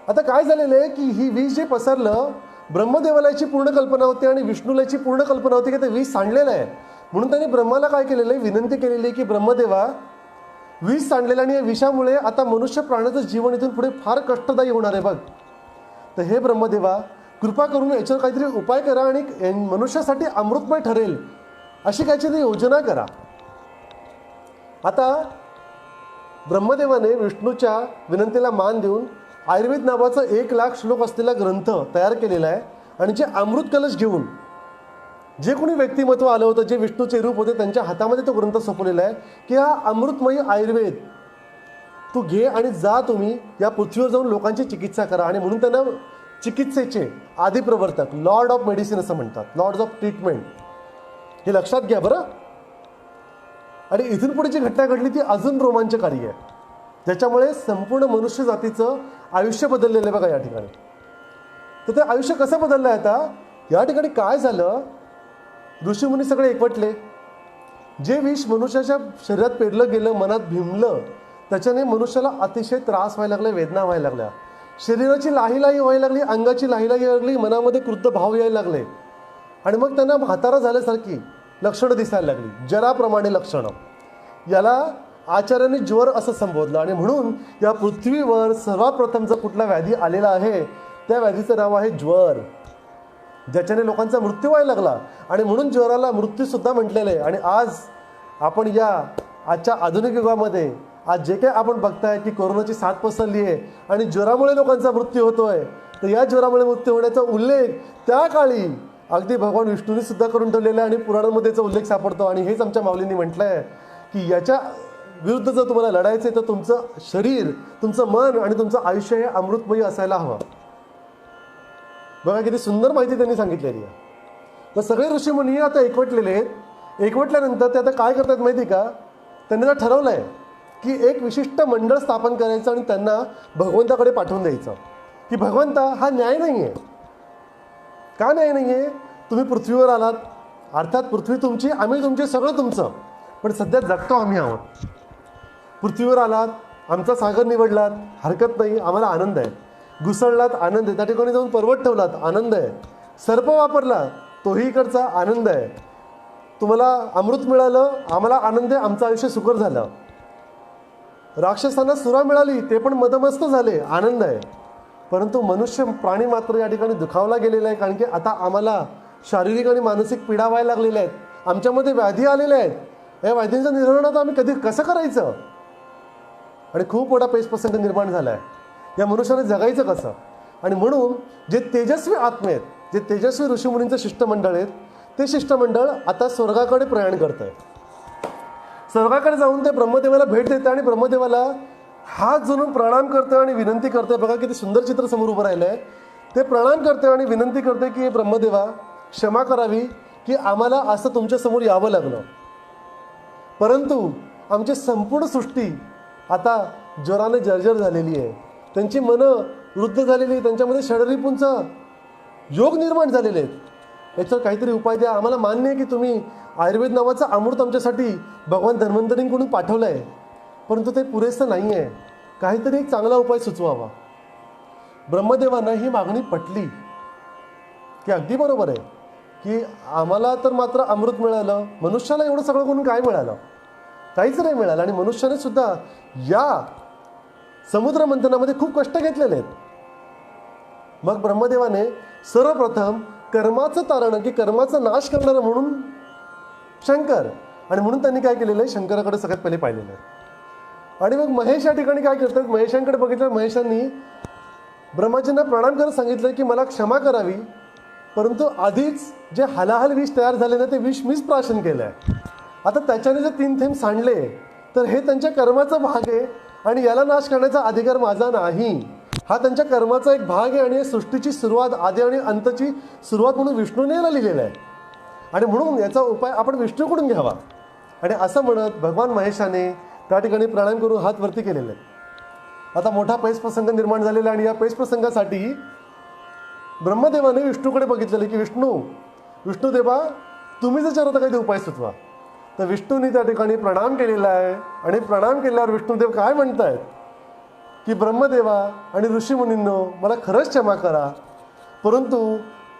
आता काय झालेलं आहे की ही विष जे पसरलं, ब्रह्मदेवाला याची पूर्ण कल्पना होती आणि विष्णूला याची पूर्ण कल्पना होती की ते विष सांडलेलं आहे. म्हणून त्यांनी ब्रह्माला काय केलेलं आहे, विनंती केलेली आहे की ब्रह्मदेवा, विष सांडलेलं आणि या विषामुळे आता मनुष्य प्राण्याचं जीवन इथून पुढे फार कष्टदायी होणार आहे बघ. तर हे ब्रह्मदेवा, कृपा करून याच्यावर काहीतरी उपाय करा आणि मनुष्यासाठी अमृतमय ठरेल अशी काहीतरी योजना करा. आता ब्रह्मदेवाने विष्णूच्या विनंतीला मान देऊन आयुर्वेद नावाचा 1,00,000 श्लोक असलेला ग्रंथ तयार केलेला आहे. आणि जे अमृत कलश घेऊन जे कोणी व्यक्तिमत्व आलं होतं, जे विष्णूचे रूप होते, त्यांच्या हातामध्ये तो ग्रंथ सोपवलेला आहे की हा अमृतमयी आयुर्वेद तू घे आणि जा, तुम्ही या पृथ्वीवर जाऊन लोकांची चिकित्सा करा. आणि म्हणून त्यांना चिकित्सेचे आदिप्रवर्तक, लॉर्ड ऑफ मेडिसिन असं म्हणतात, लॉर्ड्स ऑफ ट्रीटमेंट. हे लक्षात घ्या बरं. आणि इथून पुढे जी घटना घडली ती अजून रोमांचकारी आहे, ज्याच्यामुळे संपूर्ण मनुष्य जातीचं आयुष्य बदललेलं आहे बघा या ठिकाणी. तर ते आयुष्य कसं बदललं आहे आता, या ठिकाणी काय झालं, ऋषीमुनी सगळे एकवटले. जे विष मनुष्याच्या शरीरात पेरलं गेलं, मनात भिमलं, त्याच्याने मनुष्याला अतिशय त्रास व्हायला लागले, वेदना व्हायला लागल्या, शरीराची लाहीलाही व्हायला लागली, अंगाची लाहीलाही लागली, मनामध्ये क्रुद्ध भाव यायला लागले. आणि मग त्यांना म्हातारा झाल्यासारखी लक्षणं दिसायला लागली, जराप्रमाणे लक्षणं. याला आचार्यांनी ज्वर असं संबोधलं. आणि म्हणून या पृथ्वीवर सर्वात प्रथम जर कुठला व्याधी आलेला आहे, त्या व्याधीचं नाव आहे ज्वर, ज्याच्याने लोकांचा मृत्यू व्हायला लागला. आणि म्हणून ज्वराला मृत्यूसुद्धा म्हटलेलं आहे. आणि आज आपण या आजच्या आधुनिक युगामध्ये आज जे काही आपण बघताय की कोरोनाची साथ पसरली आहे आणि ज्वरामुळे लोकांचा मृत्यू होतोय, तर या ज्वरामुळे मृत्यू होण्याचा उल्लेख त्या काळी अगदी भगवान विष्णूने सुद्धा करून ठेवलेला आहे आणि पुराणामध्ये याचा उल्लेख सापडतो. आणि हेच आमच्या माऊलींनी म्हटलं आहे की याच्या विरुद्ध जर तुम्हाला लढायचं आहे तर तुमचं शरीर, तुमचं मन आणि तुमचं आयुष्य हे अमृतमयी असायला हवं. बघा किती सुंदर माहिती त्यांनी सांगितलेली आहे. तर सगळे ऋषीमुनी आता एकवटलेले आहेत. एकवटल्यानंतर ते आता काय करतात माहिती का, त्यांनी आता ठरवलं आहे की एक विशिष्ट मंडळ स्थापन करायचं आणि त्यांना भगवंताकडे पाठवून द्यायचं की भगवंता, हा न्याय नाही आहे. का न्याय नाही आहे, तुम्ही पृथ्वीवर आलात, अर्थात पृथ्वी तुमची, आम्ही तुमचे, सगळं तुमचं, पण सध्या जगतो आम्ही आहोत. पृथ्वीवर आलात, आमचा सागर निवडलात, हरकत नाही, आम्हाला आनंद आहे. घुसळलात, आनंद आहे. त्या ठिकाणी जाऊन पर्वत ठेवलात, आनंद आहे. सर्प वापरला, तोही इकडचा आनंद आहे. तुम्हाला अमृत मिळालं, आम्हाला आनंद आहे, आमचं आयुष्य सुकर झालं. राक्षसांना सुरा मिळाली, ते पण मदमस्त झाले, आनंद आहे. परंतु मनुष्य प्राणी मात्र या ठिकाणी दुखावला गेलेला आहे, कारण की आता आम्हाला शारीरिक आणि मानसिक पीडा व्हायला लागलेल्या आहेत, आमच्यामध्ये व्याधी आलेल्या आहेत. या व्याधींचं निर्वहन आता आम्ही कधी कसं करायचं, आणि खूप मोठा पेचप्रसंग निर्माण झाला आहे. या मनुष्याने जगायचं कसं. आणि म्हणून जे तेजस्वी आत्मे आहेत, जे तेजस्वी ऋषीमुनींचं शिष्टमंडळ आहेत, ते शिष्टमंडळ आता स्वर्गाकडे प्रयाण करत आहे. स्वर्गाकडे जाऊन ते ब्रह्मदेवाला भेट देतं आणि ब्रह्मदेवाला हात जोडून प्रणाम करते आणि विनंती करते. बघा किती सुंदर चित्र समोर उभं राहिलं आहे. ते प्रणाम करते आणि विनंती करते की ब्रह्मदेवा, क्षमा करावी की आम्हाला असं तुमच्यासमोर यावं लागलं, परंतु आमची संपूर्ण सृष्टी आता ज्वराने जर्जर झालेली आहे, त्यांची मनं वृद्ध झालेली आहे, त्यांच्यामध्ये षडरिपूंचा योग निर्माण झालेले आहेत. याच्यावर काहीतरी उपाय द्या. आम्हाला मान्य आहे की तुम्ही आयुर्वेद नावाचं अमृत आमच्यासाठी भगवान धन्वंतरींकडून पाठवलं आहे, परंतु ते पुरेसं नाही आहे. काहीतरी एक चांगला उपाय सुचवावा. ब्रह्मदेवांना ही मागणी पटली की अगदी बरोबर आहे, की आम्हाला तर मात्र अमृत मिळालं, मनुष्याला एवढं सगळं करून काय मिळालं? काहीच नाही मिळालं. आणि मनुष्याने सुद्धा या समुद्र मंथनामध्ये खूप कष्ट घेतलेले आहेत. मग ब्रह्मदेवाने सर्वप्रथम कर्माचं तारण, की कर्माचा नाश करणारं म्हणून शंकर, आणि म्हणून त्यांनी काय केलेलं आहे, शंकराकडे सगळ्यात पहिले पाहिलेलं आहे. आणि मग महेश या ठिकाणी काय करतात, महेशांकडे बघितलं. महेशांनी ब्रह्माजींना प्रणाम करत सांगितलं की मला क्षमा करावी, परंतु आधीच जे हलाहल विष तयार झाले ना, ते विष मीच प्राशन केलं आहे. आता त्याच्याने जर 3 थेंब सांडले तर हे त्यांच्या कर्माचा भाग आहे, आणि याला नाश करण्याचा अधिकार माझा नाही. हा त्यांच्या कर्माचा एक भाग आहे, आणि सृष्टीची सुरुवात, आदी आणि अंतची सुरुवात म्हणून विष्णूने याला लिहिलेलं आहे. आणि म्हणून याचा उपाय आपण विष्णूकडून घ्यावा. आणि असं म्हणत भगवान महेशाने त्या ठिकाणी प्रणाम करून हात वरती केलेले आहेत. आता मोठा पैस प्रसंग निर्माण झालेला, आणि या पैस प्रसंगासाठी ब्रह्मदेवाने विष्णूकडे बघितलेले की विष्णुदेवा तुम्हीच याच्यावर काही उपाय सुचवा. तर विष्णूने त्या ठिकाणी प्रणाम केलेला आहे. आणि प्रणाम केल्यावर विष्णुदेव काय म्हणत आहेत की ब्रह्मदेवा आणि ऋषीमुनींनो, मला खरंच क्षमा करा, परंतु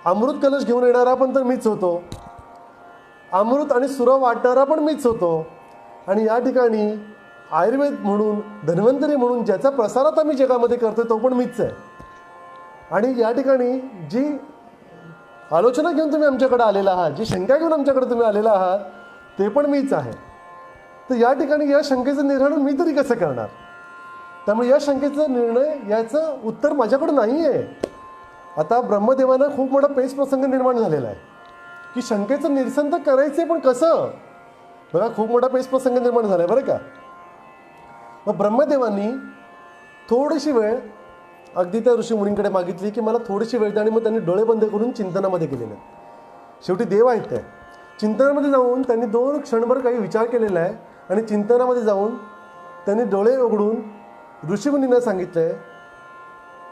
अमृत कलश घेऊन येणारा पण तर मीच होतो, अमृत आणि सुर वाटणारा पण मीच होतो, आणि या ठिकाणी आयुर्वेद म्हणून, धन्वंतरी म्हणून ज्याचा प्रसार आता मी जगामध्ये करतोय तो पण मीच आहे. आणि या ठिकाणी जी आलोचना घेऊन तुम्ही आमच्याकडे आलेला आहात, जी शंका घेऊन आमच्याकडे तुम्ही आलेला आहात, ते पण मीच आहे. तर या ठिकाणी या शंकेचं निर्णय मी तरी कसं करणार? त्यामुळे या शंकेचा निर्णय, याचं उत्तर माझ्याकडे नाही आहे. आता ब्रह्मदेवांना खूप मोठा पेच प्रसंग निर्माण झालेला आहे की शंकेचं निरसन तर करायचं आहे, पण कसं? बघा, खूप मोठा पेच प्रसंग निर्माण झाला आहे बरं का. मग ब्रह्मदेवांनी थोडीशी वेळ अगदी त्या ऋषीमुनींकडे मागितली की मला थोडीशी वेळ द्या, आणि मग त्यांनी डोळे बंद करून चिंतनामध्ये गेलेले आहेत. शेवटी देव आहेत ते. चिंतनामध्ये जाऊन त्यांनी 2 क्षणभर काही विचार केलेला आहे, आणि चिंतनामध्ये जाऊन त्यांनी डोळे उघडून ऋषीमुनींना सांगितलं आहे,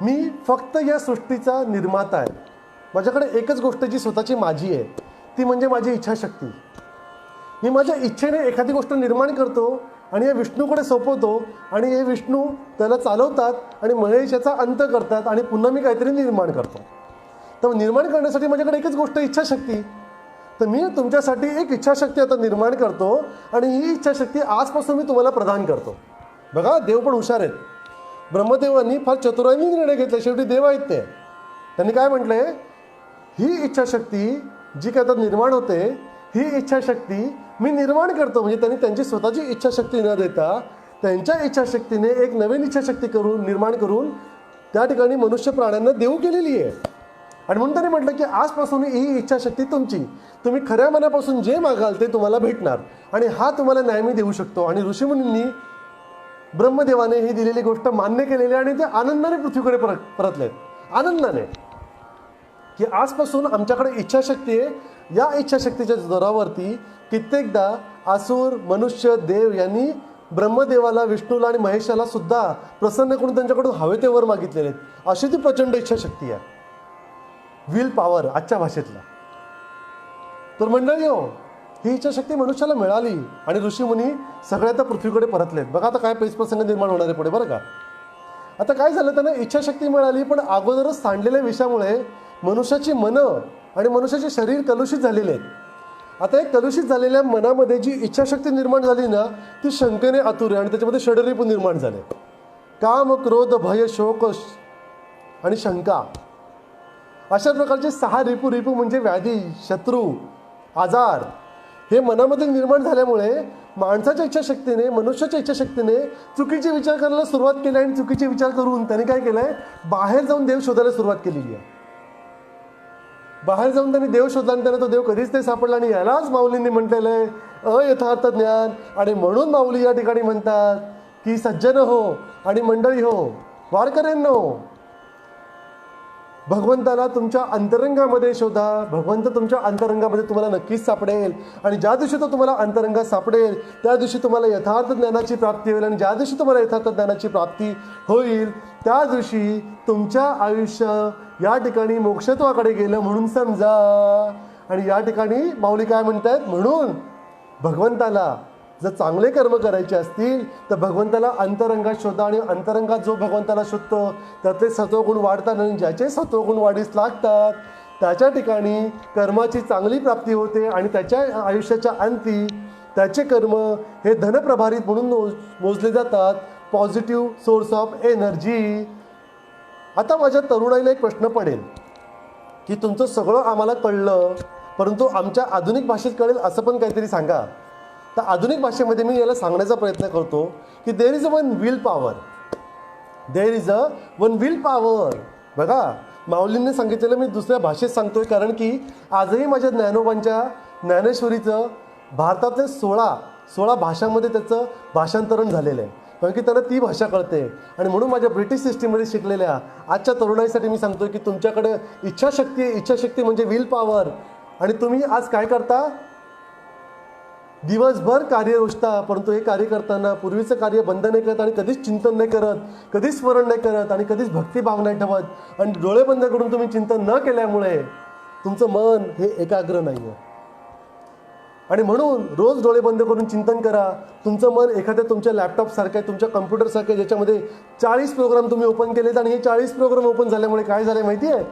मी फक्त या सृष्टीचा निर्माता आहे. माझ्याकडे एकच गोष्ट जी स्वतःची माझी आहे, ती म्हणजे माझी इच्छाशक्ती. मी माझ्या इच्छेने एखादी गोष्ट निर्माण करतो आणि या विष्णूकडे सोपवतो, आणि हे विष्णू त्याला चालवतात आणि महेश याचा अंत करतात, आणि पुन्हा मी काहीतरी निर्माण करतो. तर निर्माण करण्यासाठी माझ्याकडे एकच गोष्ट, इच्छाशक्ती. तर मी तुमच्यासाठी एक इच्छाशक्ती आता निर्माण करतो, आणि ही इच्छाशक्ती आजपासून मी तुम्हाला प्रदान करतो. बघा, देव पण हुशार आहेत. ब्रह्मदेवांनी फार चतुराईने निर्णय घेतला. शेवटी देव आहेत ते. त्यांनी काय म्हटलंय, ही इच्छाशक्ती जी काय आता निर्माण होते, ही इच्छाशक्ती मी निर्माण करतो. म्हणजे त्यांनी त्यांची स्वतःची इच्छाशक्ती न देता त्यांच्या इच्छाशक्तीने एक नवीन इच्छाशक्ती निर्माण करून त्या ठिकाणी मनुष्य प्राण्यांना देऊ केलेली आहे. आणि म्हणून त्यांनी म्हटलं की आजपासून ही इच्छाशक्ती तुमची, तुम्ही खऱ्या मनापासून जे मागाल ते तुम्हाला भेटणार, आणि हा तुम्हाला न्याय मी देऊ शकतो. आणि ऋषीमुनींनी ब्रह्मदेवाने ही दिलेली गोष्ट मान्य केलेली, आणि ते आनंदाने पृथ्वीकडे परतलेत. आनंदाने की आजपासून आमच्याकडे इच्छाशक्ती आहे. या इच्छाशक्तीच्या जोरावरती कित्येकदा असुर, मनुष्य, देव यांनी ब्रह्मदेवाला, विष्णूला आणि महेशाला सुद्धा प्रसन्न करून त्यांच्याकडून हवे ते वर मागितलेले आहेत. अशी ती प्रचंड इच्छाशक्ती आहे, विल पॉवर आजच्या भाषेतला. तर मंडळी हो, ही इच्छाशक्ती मनुष्याला मिळाली, आणि ऋषीमुनी सगळे आता पृथ्वीकडे परतलेत. बघा आता काय प्रसंग निर्माण होणार आहे पुढे बरं का. आता काय झालं, त्यांना इच्छाशक्ती मिळाली, पण अगोदरच सांडलेल्या विषामुळे मनुष्याची मनं आणि मनुष्याचे शरीर कलुषित झालेले आहेत. आता एक कलुषित झालेल्या मनामध्ये जी इच्छाशक्ती निर्माण झाली ना, ती शंकेने आतुरे, आणि त्याच्यामध्ये षडरिपू निर्माण झाले. काम, क्रोध, भय, शोक आणि शंका, अशा प्रकारचे 6 रिपू म्हणजे व्याधी, शत्रू, आजार हे मनामध्ये निर्माण झाल्यामुळे माणसाच्या इच्छाशक्तीने, मनुष्याच्या इच्छाशक्तीने चुकीचे विचार करायला सुरुवात केली, आणि चुकीचे विचार करून त्यांनी काय केलंय, बाहेर जाऊन देव शोधायला सुरुवात केलेली आहे. बाहेर जाऊन त्यांनी देव शोधला, आणि त्यांना तो देव कधीच नाही सापडला. आणि यालाच माऊलींनी म्हटलेलं आहे अयथार्थ ज्ञान. आणि म्हणून माऊली या ठिकाणी म्हणतात की सज्जन हो आणि मंडळी हो, वारकऱ्यांनो, भगवंताला तुमच्या अंतरंगामध्ये शोधा. भगवंत तुमच्या अंतरंगामध्ये तुम्हाला नक्कीच सापडेल, आणि ज्या दिवशी तो तुम्हाला अंतरंगात सापडेल त्या दिवशी तुम्हाला यथार्थ ज्ञानाची प्राप्ती होईल. आणि ज्या दिवशी तुम्हाला यथार्थ ज्ञानाची प्राप्ती होईल त्या दिवशी तुमच्या आयुष्य या ठिकाणी मोक्षत्वाकडे गेलं म्हणून समजा. आणि या ठिकाणी माऊली काय म्हणतात, म्हणून भगवंताला जर चांगले कर्म करायचे असतील तर भगवंताला अंतरंगात शोधा. आणि अंतरंगात जो भगवंताला शोधतो त्यातले सत्वगुण वाढतात, आणि ज्याचे सत्वगुण वाढीस लागतात त्याच्या ठिकाणी कर्माची चांगली प्राप्ती होते आणि त्याच्या आयुष्याच्या अंती त्याचे कर्म हे धनप्रभारित म्हणून मोजले जातात, पॉझिटिव्ह सोर्स ऑफ एनर्जी. आता माझ्या तरुणाईला एक प्रश्न पडेल की तुमचं सगळं आम्हाला कळलं, परंतु आमच्या आधुनिक भाषेत कळेल असं पण काहीतरी सांगा. तर आधुनिक भाषेमध्ये मी याला सांगण्याचा प्रयत्न करतो की there is a one will power. There is a one will power. बघा, माऊलींनी सांगितलेलं मी दुसऱ्या भाषेत सांगतोय, कारण की आजही माझ्या ज्ञानोबांच्या ज्ञानेश्वरीचं भारतातले 16 भाषांमध्ये त्याचं भाषांतरण झालेलं आहे, कारण की त्यांना ती भाषा कळते. आणि म्हणून माझ्या ब्रिटिश सिस्टीममध्ये शिकलेल्या आजच्या तरुणाईसाठी मी सांगतोय की तुमच्याकडे इच्छाशक्ती आहे. इच्छाशक्ती म्हणजे विल पॉवर. आणि तुम्ही आज काय करता? दिवसभर कार्य रोजता, परंतु हे कार्य करताना पूर्वीचं कार्य बंद नाही करत आणि कधीच चिंतन नाही करत, कधीच स्मरण नाही करत आणि कधीच भक्तिभाव नाही ठेवत. आणि डोळे बंद करून तुम्ही चिंतन न केल्यामुळे तुमचं मन हे एकाग्र नाही आहे. आणि म्हणून रोज डोळे बंद करून चिंतन करा. तुमचं मन एखाद्या तुमच्या लॅपटॉपसारखं आहे, तुमच्या कम्प्युटरसारखं आहे, ज्याच्यामध्ये 40 प्रोग्राम तुम्ही ओपन केलेत. आणि हे 40 प्रोग्राम ओपन झाल्यामुळे काय झालं माहिती आहे?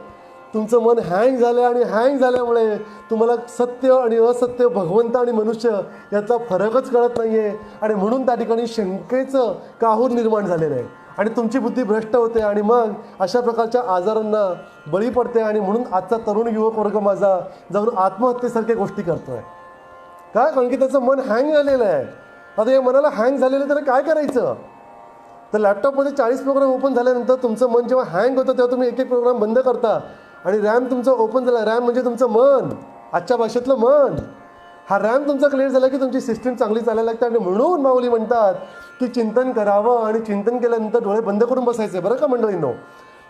तुमचं मन हँग झालं. आणि हँग झाल्यामुळे तुम्हाला सत्य आणि असत्य, भगवंत आणि मनुष्य याचा फरकच कळत नाही आहे. आणि म्हणून त्या ठिकाणी शंकेचं काहूर निर्माण झालेलं आहे आणि तुमची बुद्धी भ्रष्ट होते आणि मग अशा प्रकारच्या आजारांना बळी पडते. आणि म्हणून आजचा तरुण युवक वर्ग माझा जाऊन आत्महत्येसारख्या गोष्टी करतोय. काय? कारण की त्याचं मन हँग झालेलं आहे. आता या मनाला हँग झालेलं त्याला काय करायचं? तर लॅपटॉपमध्ये 40 प्रोग्राम ओपन झाल्यानंतर तुमचं मन जेव्हा हँग होतं तेव्हा तुम्ही एक एक प्रोग्राम बंद करता आणि रॅम तुमचं ओपन झाला. रॅम म्हणजे तुमचं मन, आजच्या भाषेतलं मन. हा रॅम तुमचा क्लिअर झाला की तुमची सिस्टीम चांगली चालायला लागते. आणि म्हणून माऊली म्हणतात की चिंतन करावं आणि चिंतन केल्यानंतर डोळे बंद करून बसायचे. बरं का मंडळींनो?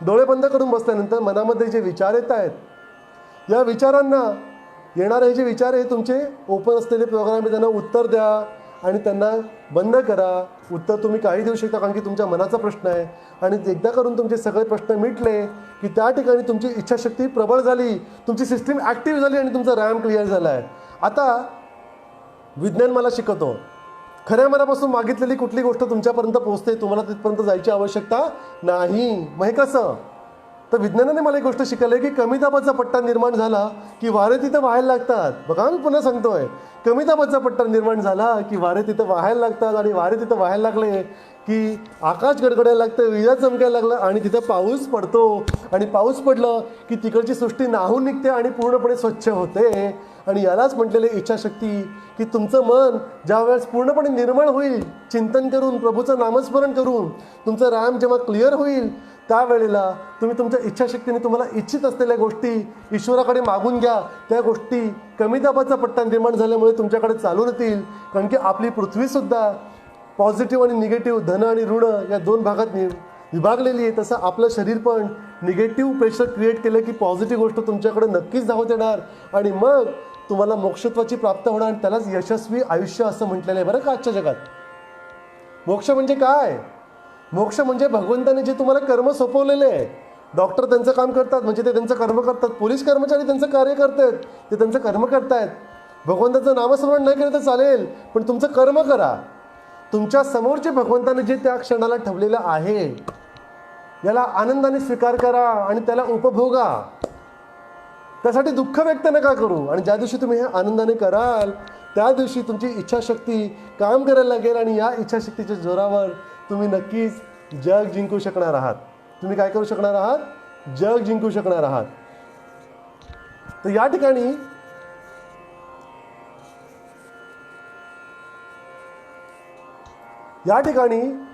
डोळे बंद करून बसल्यानंतर मनामध्ये जे विचार येत आहेत, या विचारांना येणारे जे विचार आहे तुमचे ओपन असलेले प्रोग्राम आहे, त्यांना उत्तर द्या आणि त्यांना बंद करा. उत्तर तुम्ही काही देऊ शकता, कारण की तुमच्या मनाचा प्रश्न आहे. आणि एकदा करून तुमचे सगळे प्रश्न मिटले की त्या ठिकाणी तुमची इच्छाशक्ती प्रबळ झाली, तुमची सिस्टीम ॲक्टिव्ह झाली आणि तुमचा रॅम क्लिअर झाला आहे. आता विज्ञान मला शिकवतो, खऱ्या मनापासून मागितलेली कुठली गोष्ट तुमच्यापर्यंत पोहोचते, तुम्हाला तिथपर्यंत जायची आवश्यकता नाही. मग हे कसं? तर विज्ञानाने मला एक गोष्ट शिकवली की कमी दाबाचा पट्टा निर्माण झाला की वारे तिथं वाहायला लागतात. बघा, मी पुन्हा सांगतोय, कमी दाबाचा पट्टा निर्माण झाला की वारे तिथं वाहायला लागतात. आणि वारे तिथं वाहायला लागले की आकाश गडगडायला लागतं, विजा चमकायला लागलं आणि तिथं पाऊस पडतो. आणि पाऊस पडलं की तिकडची सृष्टी नाहून निघते आणि पूर्णपणे स्वच्छ होते. आणि यालाच म्हटलेले इच्छाशक्ती, की तुमचं मन ज्यावेळेस पूर्णपणे निर्मळ होईल, चिंतन करून, प्रभूचं नामस्मरण करून तुमचं रॅम जेव्हा क्लिअर होईल, त्यावेळेला तुम्ही तुमच्या इच्छाशक्तीने तुम्हाला इच्छित असलेल्या गोष्टी ईश्वराकडे मागून घ्या. त्या गोष्टी कमी दाबाचा पट्टा निर्माण झाल्यामुळे तुमच्याकडे चालून येतील. कारण की आपली पृथ्वीसुद्धा पॉझिटिव्ह आणि निगेटिव्ह, धन आणि ऋण या 2 भागात विभागलेली आहे. तसं आपलं शरीर पण निगेटिव्ह प्रेशर क्रिएट केलं की पॉझिटिव्ह गोष्ट तुमच्याकडे नक्कीच धावत येणार आणि मग तुम्हाला मोक्षत्वाची प्राप्त होणार. आणि त्यालाच यशस्वी आयुष्य असं म्हटलेलं आहे बरं का आजच्या जगात. मोक्ष म्हणजे काय? मोक्ष म्हणजे भगवंताने जे तुम्हाला कर्म सोपवलेले आहे. डॉक्टर त्यांचं काम करतात म्हणजे ते त्यांचं कर्म करतात. पोलीस कर्मचारी त्यांचं कार्य करतात, ते त्यांचं कर्म करतायत. भगवंताचं नामस्मरण नाही केलं तर चालेल, पण तुमचं कर्म करा. तुमच्या समोरचे भगवंताने जे त्या क्षणाला ठेवलेलं आहे याला आनंदाने स्वीकार करा आणि त्याला उपभोगा. त्यासाठी दुःख व्यक्त नका करू. आणि ज्या दिवशी तुम्ही हे आनंदाने कराल त्या दिवशी तुमची इच्छाशक्ती काम करायला लागेल आणि या इच्छाशक्तीच्या जोरावर तुम्ही नक्कीच जग जिंकू शकणार आहात. तुम्ही काय करू शकणार आहात? जग जिंकू शकणार आहात. तर या ठिकाणी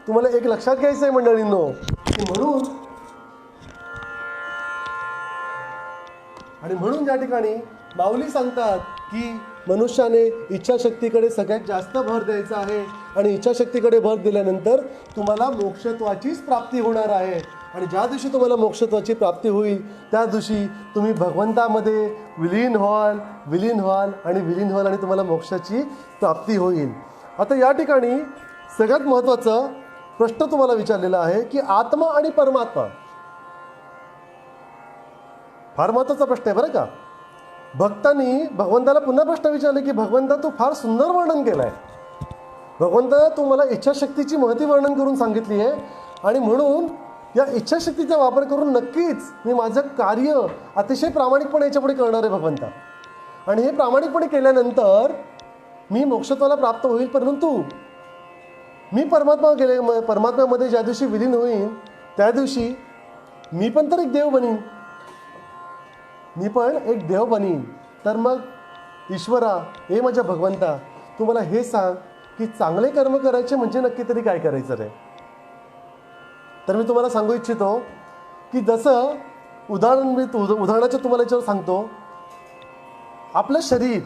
तुम्हाला एक लक्षात घ्यायचं आहे मंडळींनो, की म्हणून या ठिकाणी माऊली सांगतात की मनुष्याने इच्छाशक्तीकडे सगळ्यात जास्त भर द्यायचा आहे. आणि इच्छाशक्तीकडे भर दिल्यानंतर तुम्हाला मोक्षत्वाचीच प्राप्ती होणार आहे. आणि ज्या दिवशी तुम्हाला मोक्षत्वाची प्राप्ती होईल त्या दिवशी तुम्ही भगवंतामध्ये विलीन व्हाल आणि तुम्हाला मोक्षाची प्राप्ती होईल. आता या ठिकाणी सगळ्यात महत्त्वाचा प्रश्न तुम्हाला विचारलेला आहे की आत्मा आणि परमात्मा. फार महत्त्वाचा प्रश्न आहे बरं का. भक्तांनी भगवंताला पुन्हा प्रश्न विचारले की भगवंता तू फार सुंदर वर्णन केलं आहे. भगवंता तू मला इच्छाशक्तीची महती वर्णन करून सांगितली आहे आणि म्हणून या इच्छाशक्तीचा वापर करून नक्कीच मी माझं कार्य अतिशय प्रामाणिकपणे याच्यापुढे करणार आहे भगवंता. आणि हे प्रामाणिकपणे केल्यानंतर मी मोक्षत्वाला प्राप्त होईल. परंतु मी परमात्म्यामध्ये ज्या दिवशी विलीन होईन त्या दिवशी मी पण तर एक देव बनीन. तर मग ईश्वरा, हे माझ्या भगवंता, तू मला हे सांग की चांगले कर्म करायचे म्हणजे नक्की तरी काय करायचं रे. तर मी तुम्हाला सांगू इच्छितो की जसं उदाहरणाचं तुम्हाला याच्यावर सांगतो. आपलं शरीर,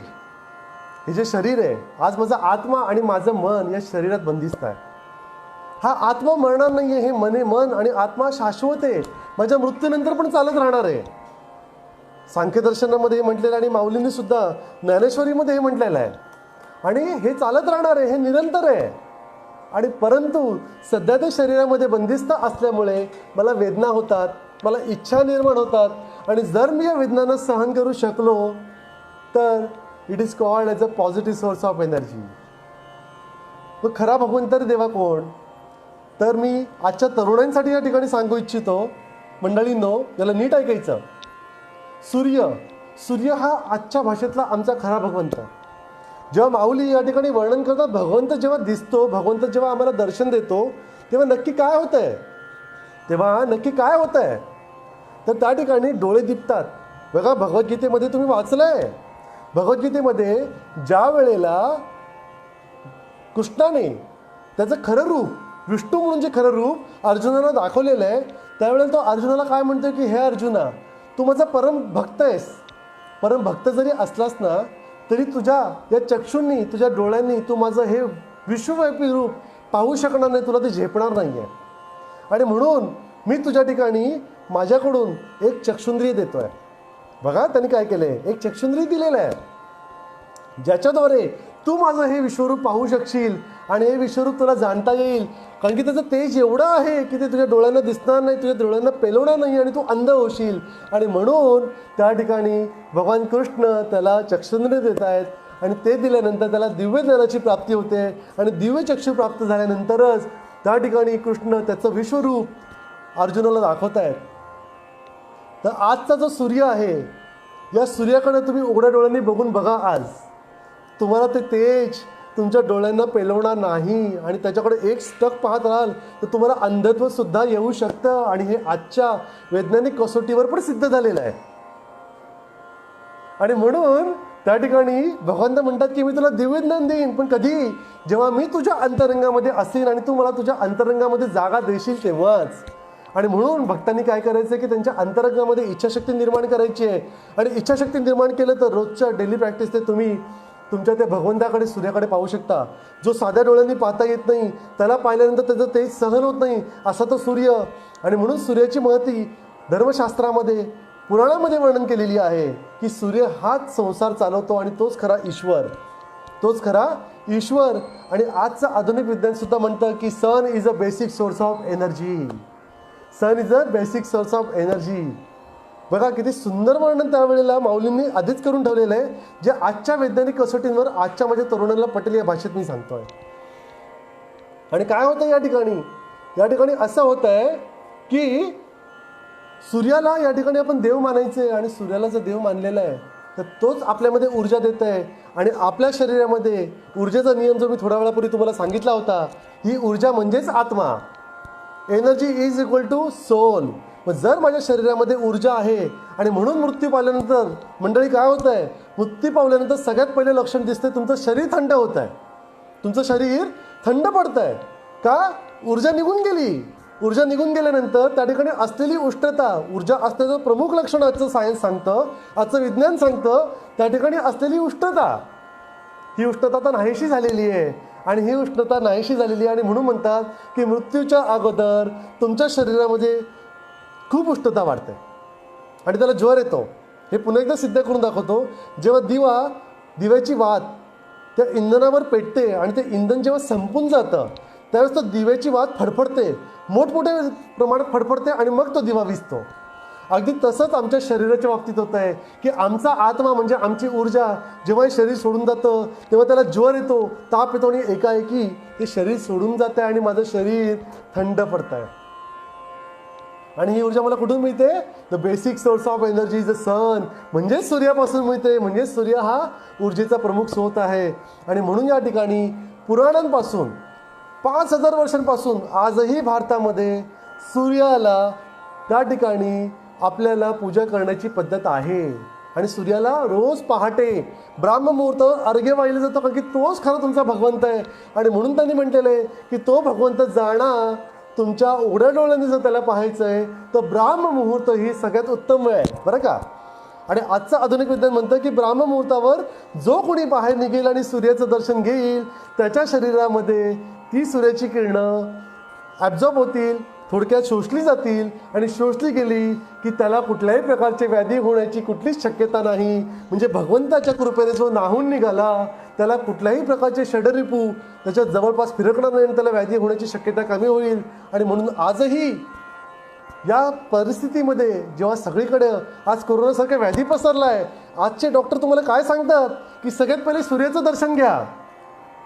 हे जे शरीर आहे, आज माझा आत्मा आणि माझं मन या शरीरात बंदिस्त आहे. हा आत्मा मरणार नाही आहे. हे मन आणि आत्मा शाश्वत आहे, माझ्या मृत्यूनंतर पण चालत राहणार आहे. सांख्यदर्शनामध्ये हे म्हटलेलं आणि माऊलींनी सुद्धा ज्ञानेश्वरीमध्ये हे म्हटलेलं आहे. आणि हे चालत राहणार आहे, हे निरंतर आहे. आणि परंतु सध्या ते शरीरामध्ये बंदिस्त असल्यामुळे मला वेदना होतात, मला इच्छा निर्माण होतात. आणि जर मी या वेदनांना सहन करू शकलो तर it is called as a positive source of energy. मग खरा भगवंत देवा कोण? तर मी आजच्या तरुणांसाठी या ठिकाणी सांगू इच्छितो. मंडळींनो, याला नीट ऐकायचं. सूर्य हा आजच्या भाषेतला आमचा खरा भगवंत. जेव्हा माऊली या ठिकाणी वर्णन करतात, भगवंत जेव्हा दिसतो, भगवंत जेव्हा आम्हाला दर्शन देतो, तेव्हा नक्की काय होत आहे? तर त्या ठिकाणी डोळे दिपतात. बघा, भगवद्गीतेमध्ये तुम्ही वाचलंय, भगवद्गीतेमध्ये ज्या वेळेला कृष्णाने त्याचं खरं रूप, विष्णू म्हणून जे खरं रूप अर्जुनाला दाखवलेलं आहे, त्यावेळेला तो अर्जुनाला काय म्हणतो की हे अर्जुना, तू माझा परम भक्त आहेस. परम भक्त जरी असलास ना तरी तुझ्या या चक्षुंनी, तुझ्या डोळ्यांनी तू माझं हे विश्वव्यापी रूप पाहू शकणार नाही, तुला ते झेपणार नाही आहे. आणि म्हणून मी तुझ्या ठिकाणी माझ्याकडून एक चक्षुंद्रिय देतो आहे. बघा, त्यांनी काय केलं आहे, एक चक्षुंद्रिय दिलेलं आहे, ज्याच्याद्वारे तू माझं हे विश्वरूप पाहू शकशील आणि हे विश्वरूप तुला जाणता येईल. कारण की त्याचं तेज एवढं आहे की ते तुझ्या डोळ्यांना दिसणार नाही, तुझ्या डोळ्यांना पेलवणार नाही आणि तू अंध होशील. आणि म्हणून त्या ठिकाणी भगवान कृष्ण त्याला चक्षुंद्रिय देत आहेत. आणि ते दिल्यानंतर त्याला दिव्य ज्ञानाची प्राप्ती होते. आणि दिव्य चक्षु प्राप्त झाल्यानंतरच त्या ठिकाणी कृष्ण त्याचं विश्वरूप अर्जुनाला दाखवत आहेत. तर आजचा जो सूर्य आहे, या सूर्याकडे तुम्ही उघड्या डोळ्यांनी बघून बघा. आज तुम्हाला ते तेज तुमच्या डोळ्यांना पेलवणार नाही. आणि त्याच्याकडे एक स्टक पाहत राहाल तर तुम्हाला अंधत्व सुद्धा येऊ शकतं. आणि हे आजच्या वैज्ञानिक कसोटीवर पण सिद्ध झालेलं आहे. आणि म्हणून त्या ठिकाणी भगवंत म्हणतात की मी तुला दिव्य ज्ञान देईन, पण कधी? जेव्हा मी तुझ्या अंतरंगामध्ये असेन आणि तू मला तुझ्या अंतरंगामध्ये जागा देशील तेव्हाच. आणि म्हणून भक्तांनी काय करायचं की त्यांच्या अंतरंगामध्ये इच्छाशक्ती निर्माण करायची आहे. आणि इच्छाशक्ती निर्माण केलं तर रोजच्या डेली प्रॅक्टिसने तुम्ही तुमच्या त्या भगवंताकडे, सूर्याकडे पाहू शकता. जो साध्या डोळ्यांनी पाहता येत नाही, त्याला पाहिल्यानंतर त्याचं तेज सहन होत नाही, असा तो सूर्य. आणि म्हणून सूर्याची महती धर्मशास्त्रामध्ये, पुराणामध्ये वर्णन केलेली आहे की सूर्य हाच संसार चालवतो आणि तोच खरा ईश्वर. आणि आजचं आधुनिक विज्ञानसुद्धा म्हणतं की sun is a basic source of energy. बघा, किती सुंदर वर्णन त्यावेळेला माऊलींनी आधीच करून ठेवलेलं आहे, जे आजच्या वैज्ञानिक कसोटींवर आजच्या माझ्या तरुणांना पटेल या भाषेत मी सांगतोय. आणि काय होतं या ठिकाणी असं होत आहे की सूर्याला या ठिकाणी आपण देव मानायचे. आणि सूर्याला जर देव मानलेला आहे तर तोच आपल्यामध्ये ऊर्जा देत आहे. आणि आपल्या शरीरामध्ये ऊर्जेचा नियम जो मी थोड्या वेळापूर्वी तुम्हाला सांगितला होता, ही ऊर्जा म्हणजेच आत्मा. Energy is equal to soul. मग जर माझ्या शरीरामध्ये ऊर्जा आहे आणि म्हणून मृत्यू पावल्यानंतर मंडळी काय होत आहे, मृत्यू पावल्यानंतर सगळ्यात पहिले लक्षण दिसतं तुमचं शरीर थंड होत आहे, तुमचं शरीर थंड पडतं आहे. का? ऊर्जा निघून गेल्यानंतर त्या ठिकाणी असलेली उष्णता, ऊर्जा असण्याचं प्रमुख लक्षण आजचं सायन्स सांगतं, आजचं विज्ञान सांगतं, त्या ठिकाणी असलेली उष्णता, ही उष्णता तर नाहीशी झालेली आहे. आणि म्हणून म्हणतात की मृत्यूच्या अगोदर तुमच्या शरीरामध्ये खूप उष्णता वाढते आणि त्याला ज्वर येतो. हे पुन्हा एकदा सिद्ध करून दाखवतो. जेव्हा दिव्याची वात त्या इंधनावर पेटते आणि ते इंधन जेव्हा संपून जातं त्यावेळेस तो दिव्याची वात फडफडते, मोठमोठ्या प्रमाणात फडफडते आणि मग तो दिवा विझतो. अगदी तसंच आमच्या शरीराच्या बाबतीत होत आहे की आमचा आत्मा म्हणजे आमची ऊर्जा जेव्हा हे शरीर सोडून जातं तेव्हा त्याला ज्वर येतो, ताप येतो आणि एकाएकी ते शरीर सोडून जातं आणि माझं शरीर थंड पडतं आहे. आणि ही ऊर्जा मला कुठून मिळते? The basic source of energy is the sun, म्हणजेच सूर्यापासून मिळते. म्हणजे सूर्य हा ऊर्जेचा प्रमुख स्रोत आहे. आणि म्हणून या ठिकाणी पुराणांपासून 5000 वर्षांपासून आजही भारतामध्ये सूर्याला त्या ठिकाणी आपल्याला पूजा करण्याची पद्धत आहे. आणि सूर्याला रोज पहाटे ब्राह्ममुहूर्त अर्घ्य वाहिलं जातं, कारण की तोच खरा तुमचा भगवंत आहे. आणि म्हणून त्यांनी म्हटलेलं आहे की तो भगवंत जाणा, तुमच्या उघड्या डोळ्यांनी जर त्याला पाहायचं आहे तर ब्राह्ममुहूर्त ही सगळ्यात उत्तम वेळ आहे, बरं का. आणि आजचं आधुनिक विज्ञान म्हणतं की ब्राह्ममुहूर्तावर जो कोणी बाहेर निघेल आणि सूर्याचं दर्शन घेईल त्याच्या शरीरामध्ये ती सूर्याची किरणं ॲब्झॉर्ब होतील, थोडक्यात शोषली जातील. आणि शोषली गेली की त्याला कुठल्याही प्रकारचे व्याधी होण्याची कुठलीच शक्यता नाही. म्हणजे भगवंताच्या कृपेने जो नाहून निघाला त्याला कुठल्याही प्रकारचे षडरिपू त्याच्या जवळपास फिरकणार नाही आणि त्याला व्याधी होण्याची शक्यता कमी होईल. आणि म्हणून आजही या परिस्थितीमध्ये जेव्हा सगळीकडे आज कोरोनासारखा व्याधी पसरला आहे, आजचे डॉक्टर तुम्हाला काय सांगतात की सगळ्यात पहिले सूर्याचं दर्शन घ्या,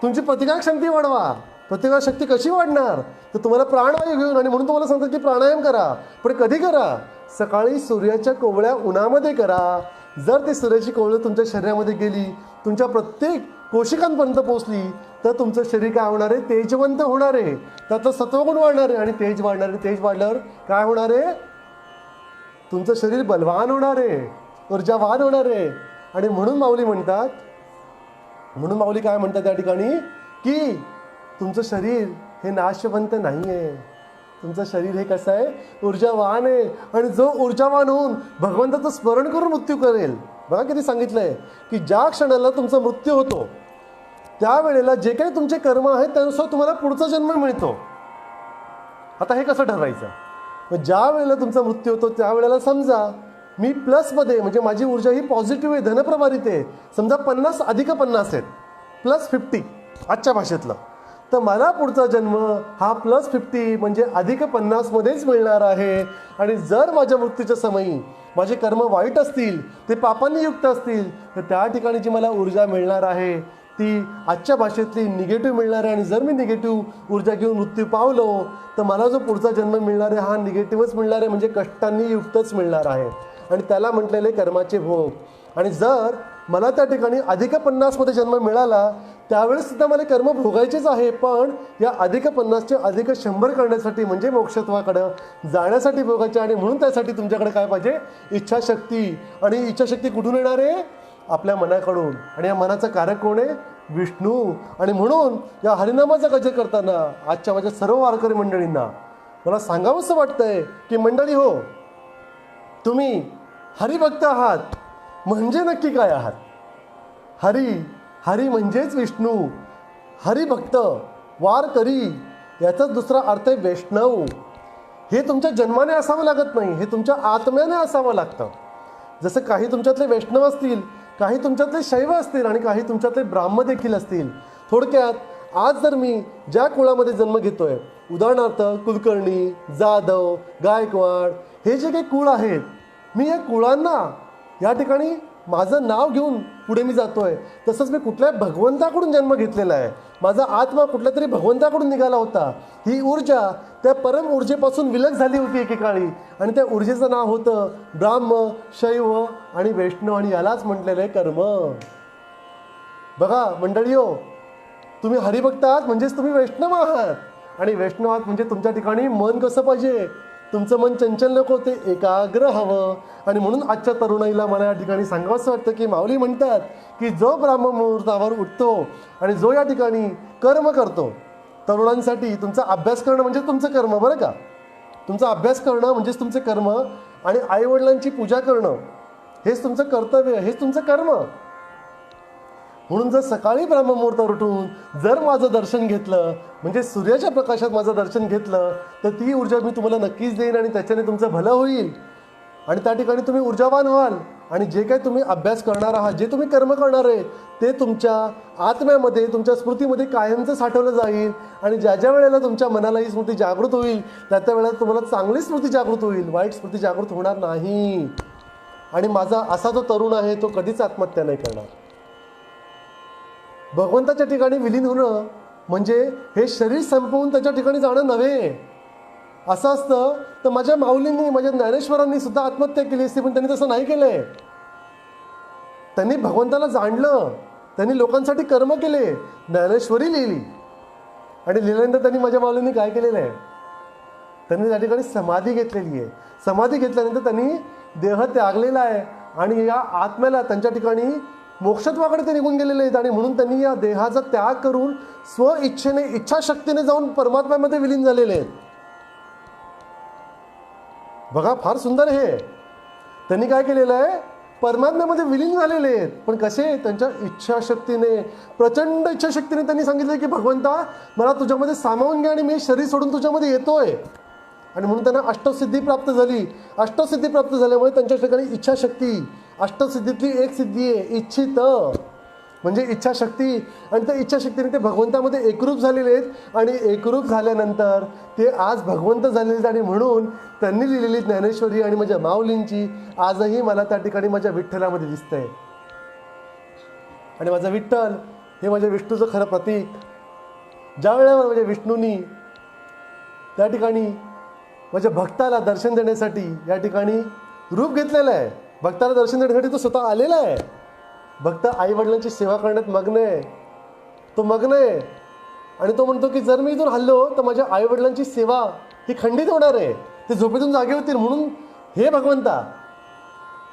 तुमची प्रतिकारशक्ती वाढवा. प्रतिकारशक्ती कशी वाढणार? तर तुम्हाला प्राणवायू घेऊन, आणि म्हणून तुम्हाला सांगतात की प्राणायाम करा. पण कधी करा? सकाळी सूर्याच्या कोवळ्या उन्हामध्ये करा. जर ती सूर्याची कोवळी तुमच्या शरीरामध्ये गेली, तुमच्या प्रत्येक कोशिकांपर्यंत पोहोचली तर तुमचं शरीर काय होणार आहे? तेजवंत होणार आहे. त्यातलं सत्वगुण वाढणार आहे आणि तेज वाढणार आहे. तेज वाढल्यावर काय होणार आहे? तुमचं शरीर बलवान होणार आहे, ऊर्जावान होणार आहे. आणि म्हणून माऊली काय म्हणतात त्या ठिकाणी की तुमचं शरीर हे नाशवंत नाही आहे, तुमचं शरीर हे कसं आहे? ऊर्जावान आहे. आणि जो ऊर्जावान होऊन भगवंताचं स्मरण करून मृत्यू करेल, बघा किती सांगितलं आहे की ज्या क्षणाला तुमचा मृत्यू होतो त्यावेळेला जे काही तुमचे कर्म आहेत त्यानुसार तुम्हाला पुढचा जन्म मिळतो. आता हे कसं ठरवायचं? मग ज्या वेळेला तुमचा मृत्यू होतो त्यावेळेला समजा मी प्लसमध्ये, म्हणजे माझी ऊर्जा ही पॉझिटिव्ह आहे, धनप्रभारित आहे. समजा 50 अधिक 50 आहेत, +50 आजच्या भाषेतलं. तर मला पुढचा जन्म हा +50 म्हणजे अधिक 50 मध्येच मिळणार आहे. आणि जर माझ्या मृत्यूच्या समयी माझे कर्म वाईट असतील, ते पापांनी युक्त असतील, तर त्या ठिकाणी जी मला ऊर्जा मिळणार आहे ती आजच्या भाषेतली निगेटिव्ह मिळणार आहे. आणि जर मी निगेटिव्ह ऊर्जा घेऊन मृत्यू पावलो तर मला जो पुढचा जन्म मिळणार आहे हा निगेटिव्हच मिळणार आहे, म्हणजे कष्टांनी युक्तच मिळणार आहे. आणि त्याला म्हटलेले कर्माचे भोग. आणि जर मला त्या ठिकाणी अधिक 50 मध्ये जन्म मिळाला त्यावेळेस सुद्धा मला कर्म भोगायचेच आहे, पण या अधिक 50चे अधिक 100 करण्यासाठी म्हणजे मोक्षत्वाकडं जाण्यासाठी भोगायचे. आणि म्हणून त्यासाठी तुमच्याकडे काय पाहिजे? इच्छाशक्ती. आणि इच्छाशक्ती कुठून येणार आहे? आपल्या मनाकडून. आणि या मनाचं कारक कोण आहे? विष्णू. आणि म्हणून या हरिनामाचा गजर करताना आजच्या माझ्या सर्व वारकरी मंडळींना मला सांगावंसं वाटतंय की मंडळी हो, तुम्ही हरिभक्त आहात म्हणजे नक्की काय आहात? हरी म्हणजेच विष्णू. हरिभक्त, वारकरी याचाच दुसरा अर्थ आहे वैष्णव. हे तुमच्या जन्माने असावं लागत नाही, हे तुमच्या आत्म्याने असावं लागतं. जसं काही तुमच्यातले वैष्णव असतील, काही तुमच्यातले शैव असतील आणि काही तुमच्यातले ब्राह्म देखील असतील. थोडक्यात आज जर मी ज्या कुळामध्ये जन्म घेतोय, उदाहरणार्थ कुलकर्णी, जाधव, गायकवाड हे जे काही कुळ आहेत, मी या कुळांना या ठिकाणी माझं नाव घेऊन पुढे मी जातोय. तसंच मी कुठल्या भगवंताकडून जन्म घेतलेला आहे. माझा आत्मा कुठल्या तरी भगवंताकडून निघाला होता. ही ऊर्जा त्या परम ऊर्जेपासून विलग झाली होती एकेकाळी, आणि त्या ऊर्जेचं नाव होतं ब्राह्म, शैव आणि वैष्णव. आणि यालाच म्हटलेलं आहे कर्म. बघा मंडळी हो, तुम्ही हरिभक्त आहात म्हणजेच तुम्ही वैष्णव आहात. आणि वैष्णव आहात म्हणजे तुमच्या ठिकाणी मन कसं पाहिजे? तुमचं मन चंचल नको, ते एकाग्र हवं. आणि म्हणून आजच्या तरुणाईला मला या ठिकाणी सांगावंसं वाटतं की माऊली म्हणतात की जो ब्राह्ममुहूर्तावर उठतो आणि जो या ठिकाणी कर्म करतो, तरुणांसाठी तुमचा अभ्यास करणं म्हणजे तुमचं कर्म, बरं का. तुमचा अभ्यास करणं म्हणजेच तुमचं कर्म. आणि आईवडिलांची पूजा करणं हेच तुमचं कर्तव्य, हेच तुमचं कर्म. म्हणून जर सकाळी ब्रह्ममुहूर्तावर उठून जर माझं दर्शन घेतलं, म्हणजे सूर्याच्या प्रकाशात माझं दर्शन घेतलं, तर ती ऊर्जा मी तुम्हाला नक्कीच देईन आणि त्याच्याने तुमचं भलं होईल. आणि त्या ठिकाणी तुम्ही ऊर्जावान व्हाल. आणि जे काही तुम्ही अभ्यास करणार आहात, जे तुम्ही कर्म करणार आहे, ते तुमच्या आत्म्यामध्ये, तुमच्या स्मृतीमध्ये कायमचं साठवलं जाईल. आणि ज्या ज्या वेळेला तुमच्या मनाला ही स्मृती जागृत होईल त्या त्या वेळेला तुम्हाला चांगली स्मृती जागृत होईल, वाईट स्मृती जागृत होणार नाही. आणि माझा असा जो तरुण आहे तो कधीच आत्महत्या नाही करणार. भगवंताच्या ठिकाणी विलीन होणं म्हणजे हे शरीर संपवून त्याच्या ठिकाणी जाणं नव्हे. असं असतं तर माझ्या माऊलींनी, माझ्या ज्ञानेश्वरांनी सुद्धा आत्महत्या केली असती, पण त्यांनी तसं नाही केलंय. त्यांनी भगवंताला जाणलं, त्यांनी लोकांसाठी कर्म केले, ज्ञानेश्वरी लिहिली. आणि लिहिल्यानंतर त्यांनी, माझ्या माऊलींनी काय केलेलं आहे, त्यांनी त्या ठिकाणी समाधी घेतलेली आहे. समाधी घेतल्यानंतर त्यांनी देह त्यागलेला आहे आणि या आत्म्याला त्यांच्या ठिकाणी मोक्षत्वाकडे ते निघून गेलेले आहेत. आणि म्हणून त्यांनी या देहाचा त्याग करून स्व इच्छेने, इच्छाशक्तीने जाऊन परमात्म्यामध्ये विलीन झालेले आहेत. बघा, फार सुंदर हे. त्यांनी काय केलेलं आहे, परमात्म्यामध्ये विलीन झालेले आहेत. पण कसे? त्यांच्या इच्छाशक्तीने, प्रचंड इच्छाशक्तीने त्यांनी सांगितलं की भगवंता मला तुझ्यामध्ये सामावून घ्या आणि मी शरीर सोडून तुझ्यामध्ये येतोय. आणि म्हणून त्यांना अष्टसिद्धी प्राप्त झाली. अष्टसिद्धी प्राप्त झाल्यामुळे त्यांच्या ठिकाणी इच्छाशक्ती, अष्टसिद्धीतली एक सिद्धी आहे इच्छित, म्हणजे इच्छाशक्ती. आणि त्या इच्छाशक्तीने ते भगवंतामध्ये एकरूप झालेले आहेत. आणि एकरूप झाल्यानंतर ते आज भगवंत झालेले आहेत. आणि म्हणून त्यांनी लिहिलेली ज्ञानेश्वरी आणि माझ्या माऊलींची आजही मला त्या ठिकाणी माझ्या विठ्ठलामध्ये दिसतंय. आणि माझा विठ्ठल हे माझ्या विष्णूचं खरं प्रतीक. ज्या वेळेला माझ्या विष्णूंनी त्या ठिकाणी माझ्या भक्ताला दर्शन देण्यासाठी या ठिकाणी रूप घेतलेलं आहे, भक्ताला दर्शन देण्यासाठी तो स्वतः आलेला आहे. भक्त आईवडिलांची सेवा करण्यात मग्न आहे, तो मग्न आहे. आणि तो म्हणतो की जर मी इथून हल्लो तर माझ्या आईवडिलांची सेवा ही खंडित होणार आहे, ते झोपेतून जागे होतील. म्हणून हे भगवंता,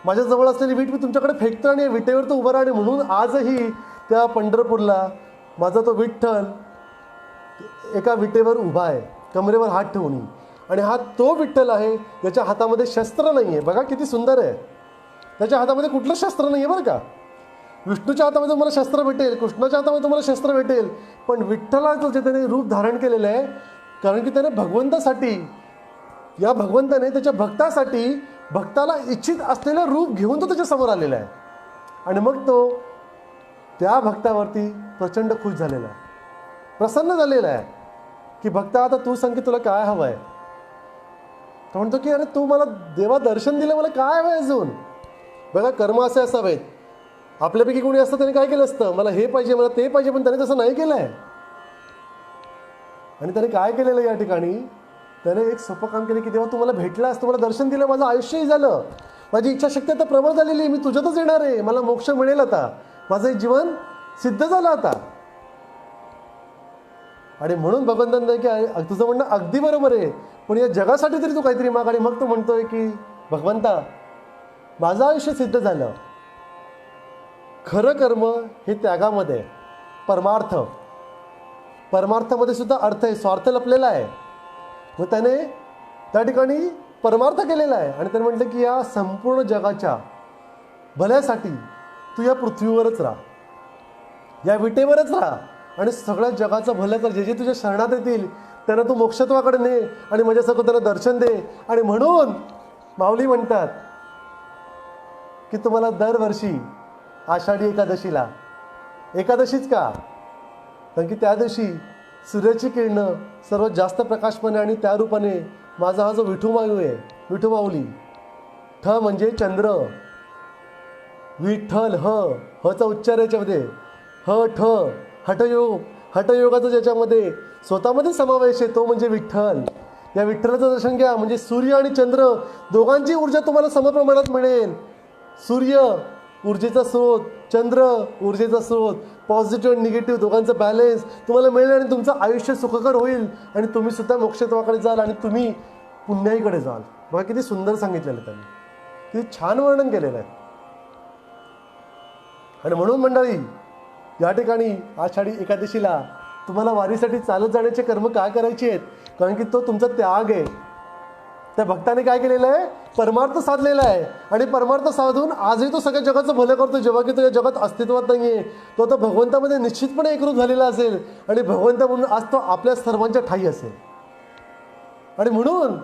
माझ्याजवळ असलेली वीट मी तुमच्याकडे फेकतो आणि विटेवर तो उभा राहा. आणि म्हणून आजही त्या पंढरपूरला माझा तो विठ्ठल एका विटेवर उभा आहे, कमरेवर हात ठेवून. आणि हा तो विठ्ठल आहे ज्याच्या हातामध्ये शस्त्र नाही आहे. बघा किती सुंदर आहे. त्याच्या हातामध्ये कुठलं शस्त्र नाही आहे बरं का. विष्णूच्या हातामध्ये तुम्हाला शस्त्र भेटेल, कृष्णाच्या हातामध्ये तुम्हाला शस्त्र भेटेल, पण विठ्ठलाचं जे त्याने रूप धारण केलेलं आहे, कारण की त्याने भगवंतासाठी, या भगवंताने त्याच्या भक्तासाठी, भक्ताला इच्छित असलेलं रूप घेऊन तो त्याच्यासमोर आलेला आहे. आणि मग तो त्या भक्तावरती प्रचंड खुश झालेला आहे, प्रसन्न झालेला आहे की भक्ता आता तू सांग की तुला काय हवं आहे. तो म्हणतो की अरे तू मला देवा दर्शन दिलं, मला काय हवं आहे अजून. बघा, कर्म असे असावेत. आपल्यापैकी कोणी असतं त्याने काय केलं असतं, मला हे पाहिजे, मला ते पाहिजे, पण त्याने तसं नाही केलं आहे. आणि त्याने काय केलेलं या ठिकाणी, त्याने एक सोपं काम केलं की देवा तू मला भेटलास, तू मला दर्शन दिलं, माझं आयुष्यही झालं, माझी इच्छाशक्ती आता प्रबळ झालेली आहे, मी तुझ्यातच येणार आहे, मला मोक्ष मिळेल, आता माझं जीवन सिद्ध झालं आता. आणि म्हणून भगवंतांना की तुझं म्हणणं अगदी बरोबर आहे, पण या जगासाठी तरी तू काहीतरी माग. आणि मग तो म्हणतोय की भगवंता माझं आयुष्य सिद्ध झालं. खरं कर्म हे त्यागामध्ये, परमार्थ, परमार्थामध्ये सुद्धा अर्थ आहे, स्वार्थ लपलेला आहे. मग त्याने त्या ठिकाणी परमार्थ केलेला आहे. आणि त्याने म्हटलं की या संपूर्ण जगाच्या भल्यासाठी तू या पृथ्वीवरच राहा, या विटेवरच राहा आणि सगळ्या जगाचं भलं कर. जे जे तुझ्या शरणात येतील त्यांना तू मोक्षत्वाकडे ने आणि माझ्यासोबत त्यांना दर्शन दे. आणि म्हणून माऊली म्हणतात की तुम्हाला दरवर्षी आषाढी एकादशीला, एकादशीच का, कारण की त्या दिवशी सूर्याची किरणं सर्वात जास्त प्रकाशपणे आणि त्या रूपाने माझा हा जो विठुमाऊ आहे, विठुमाऊली, ठ म्हणजे चंद्र, विठ्ठल, हचा उच्चार याच्यामध्ये ह ठ, हठयोग, हठयोगाचा ज्याच्यामध्ये स्वतःमध्ये समावेश आहे तो म्हणजे विठ्ठल. या विठ्ठलाचं दर्शन घ्या म्हणजे सूर्य आणि चंद्र दोघांची ऊर्जा तुम्हाला समप्रमाणात मिळेल. सूर्य ऊर्जेचा स्रोत, चंद्र ऊर्जेचा स्रोत, पॉझिटिव्ह आणि निगेटिव्ह दोघांचं बॅलेन्स तुम्हाला मिळेल आणि तुमचं आयुष्य सुखकर होईल आणि तुम्ही सुद्धा मोक्षत्वाकडे जाल आणि तुम्ही पुण्याईकडे जाल. बघा किती सुंदर सांगितलेलं त्यांनी, किती छान वर्णन केलेलं आहे. आणि म्हणून मंडळी या ठिकाणी आषाढी एकादशीला तुम्हाला वारीसाठी चालत जाण्याचे कर्म काय करायचे आहेत, कारण की तो तुमचा त्याग आहे. त्या भक्ताने काय केलेलं आहे, परमार्थ साधलेला आहे आणि परमार्थ साधून आजही तो सगळ्या जगाचं भलं करतो. जेव्हा की तो या जगात अस्तित्वात नाही आहे, तो आता भगवंतामध्ये निश्चितपणे एकरूप झालेला असेल आणि भगवंत म्हणून आज तो आपल्या सर्वांच्या ठाई असेल. आणि म्हणून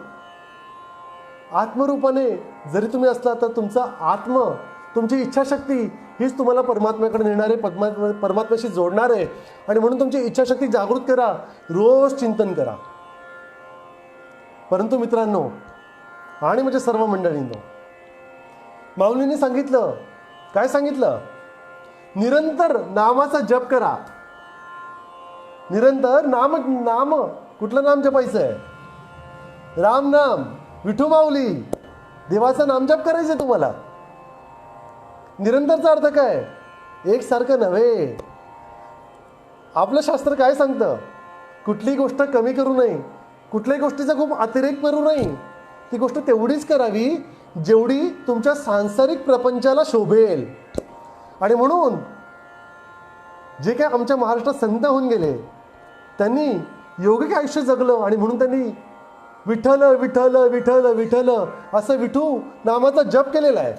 आत्मरूपाने जरी तुम्ही असला तर तुमचा आत्म, तुमची इच्छाशक्ती हीच तुम्हाला परमात्म्याकडे नेणार आहे, परमात्म्याशी जोडणार आहे. आणि म्हणून तुमची इच्छाशक्ती जागृत करा, रोज चिंतन करा. परंतु मित्रांनो आणि म्हणजे सर्व मंडळींनो, माऊलींनी सांगितलं, काय सांगितलं, निरंतर नामाचा जप करा. निरंतर नाम, कुठलं नाम जपायचं आहे, राम नाम, विठू माऊली, देवाचं नामजप करायचं तुम्हाला. निरंतरचा अर्थ काय? एकसारखं नव्हे. आपलं शास्त्र काय सांगतं? कुठली गोष्ट कमी करू नये, कुठल्याही गोष्टीचा खूप अतिरेक करू नये. ती गोष्ट तेवढीच करावी जेवढी तुमच्या सांसारिक प्रपंचाला शोभेल. आणि म्हणून जे काय आमच्या महाराष्ट्रात संत होऊन गेले त्यांनी योगिक आयुष्य जगलं आणि म्हणून त्यांनी विठ्ठल विठ्ठल विठ्ठल विठ्ठल असं विठू नामाचा जप केलेला आहे.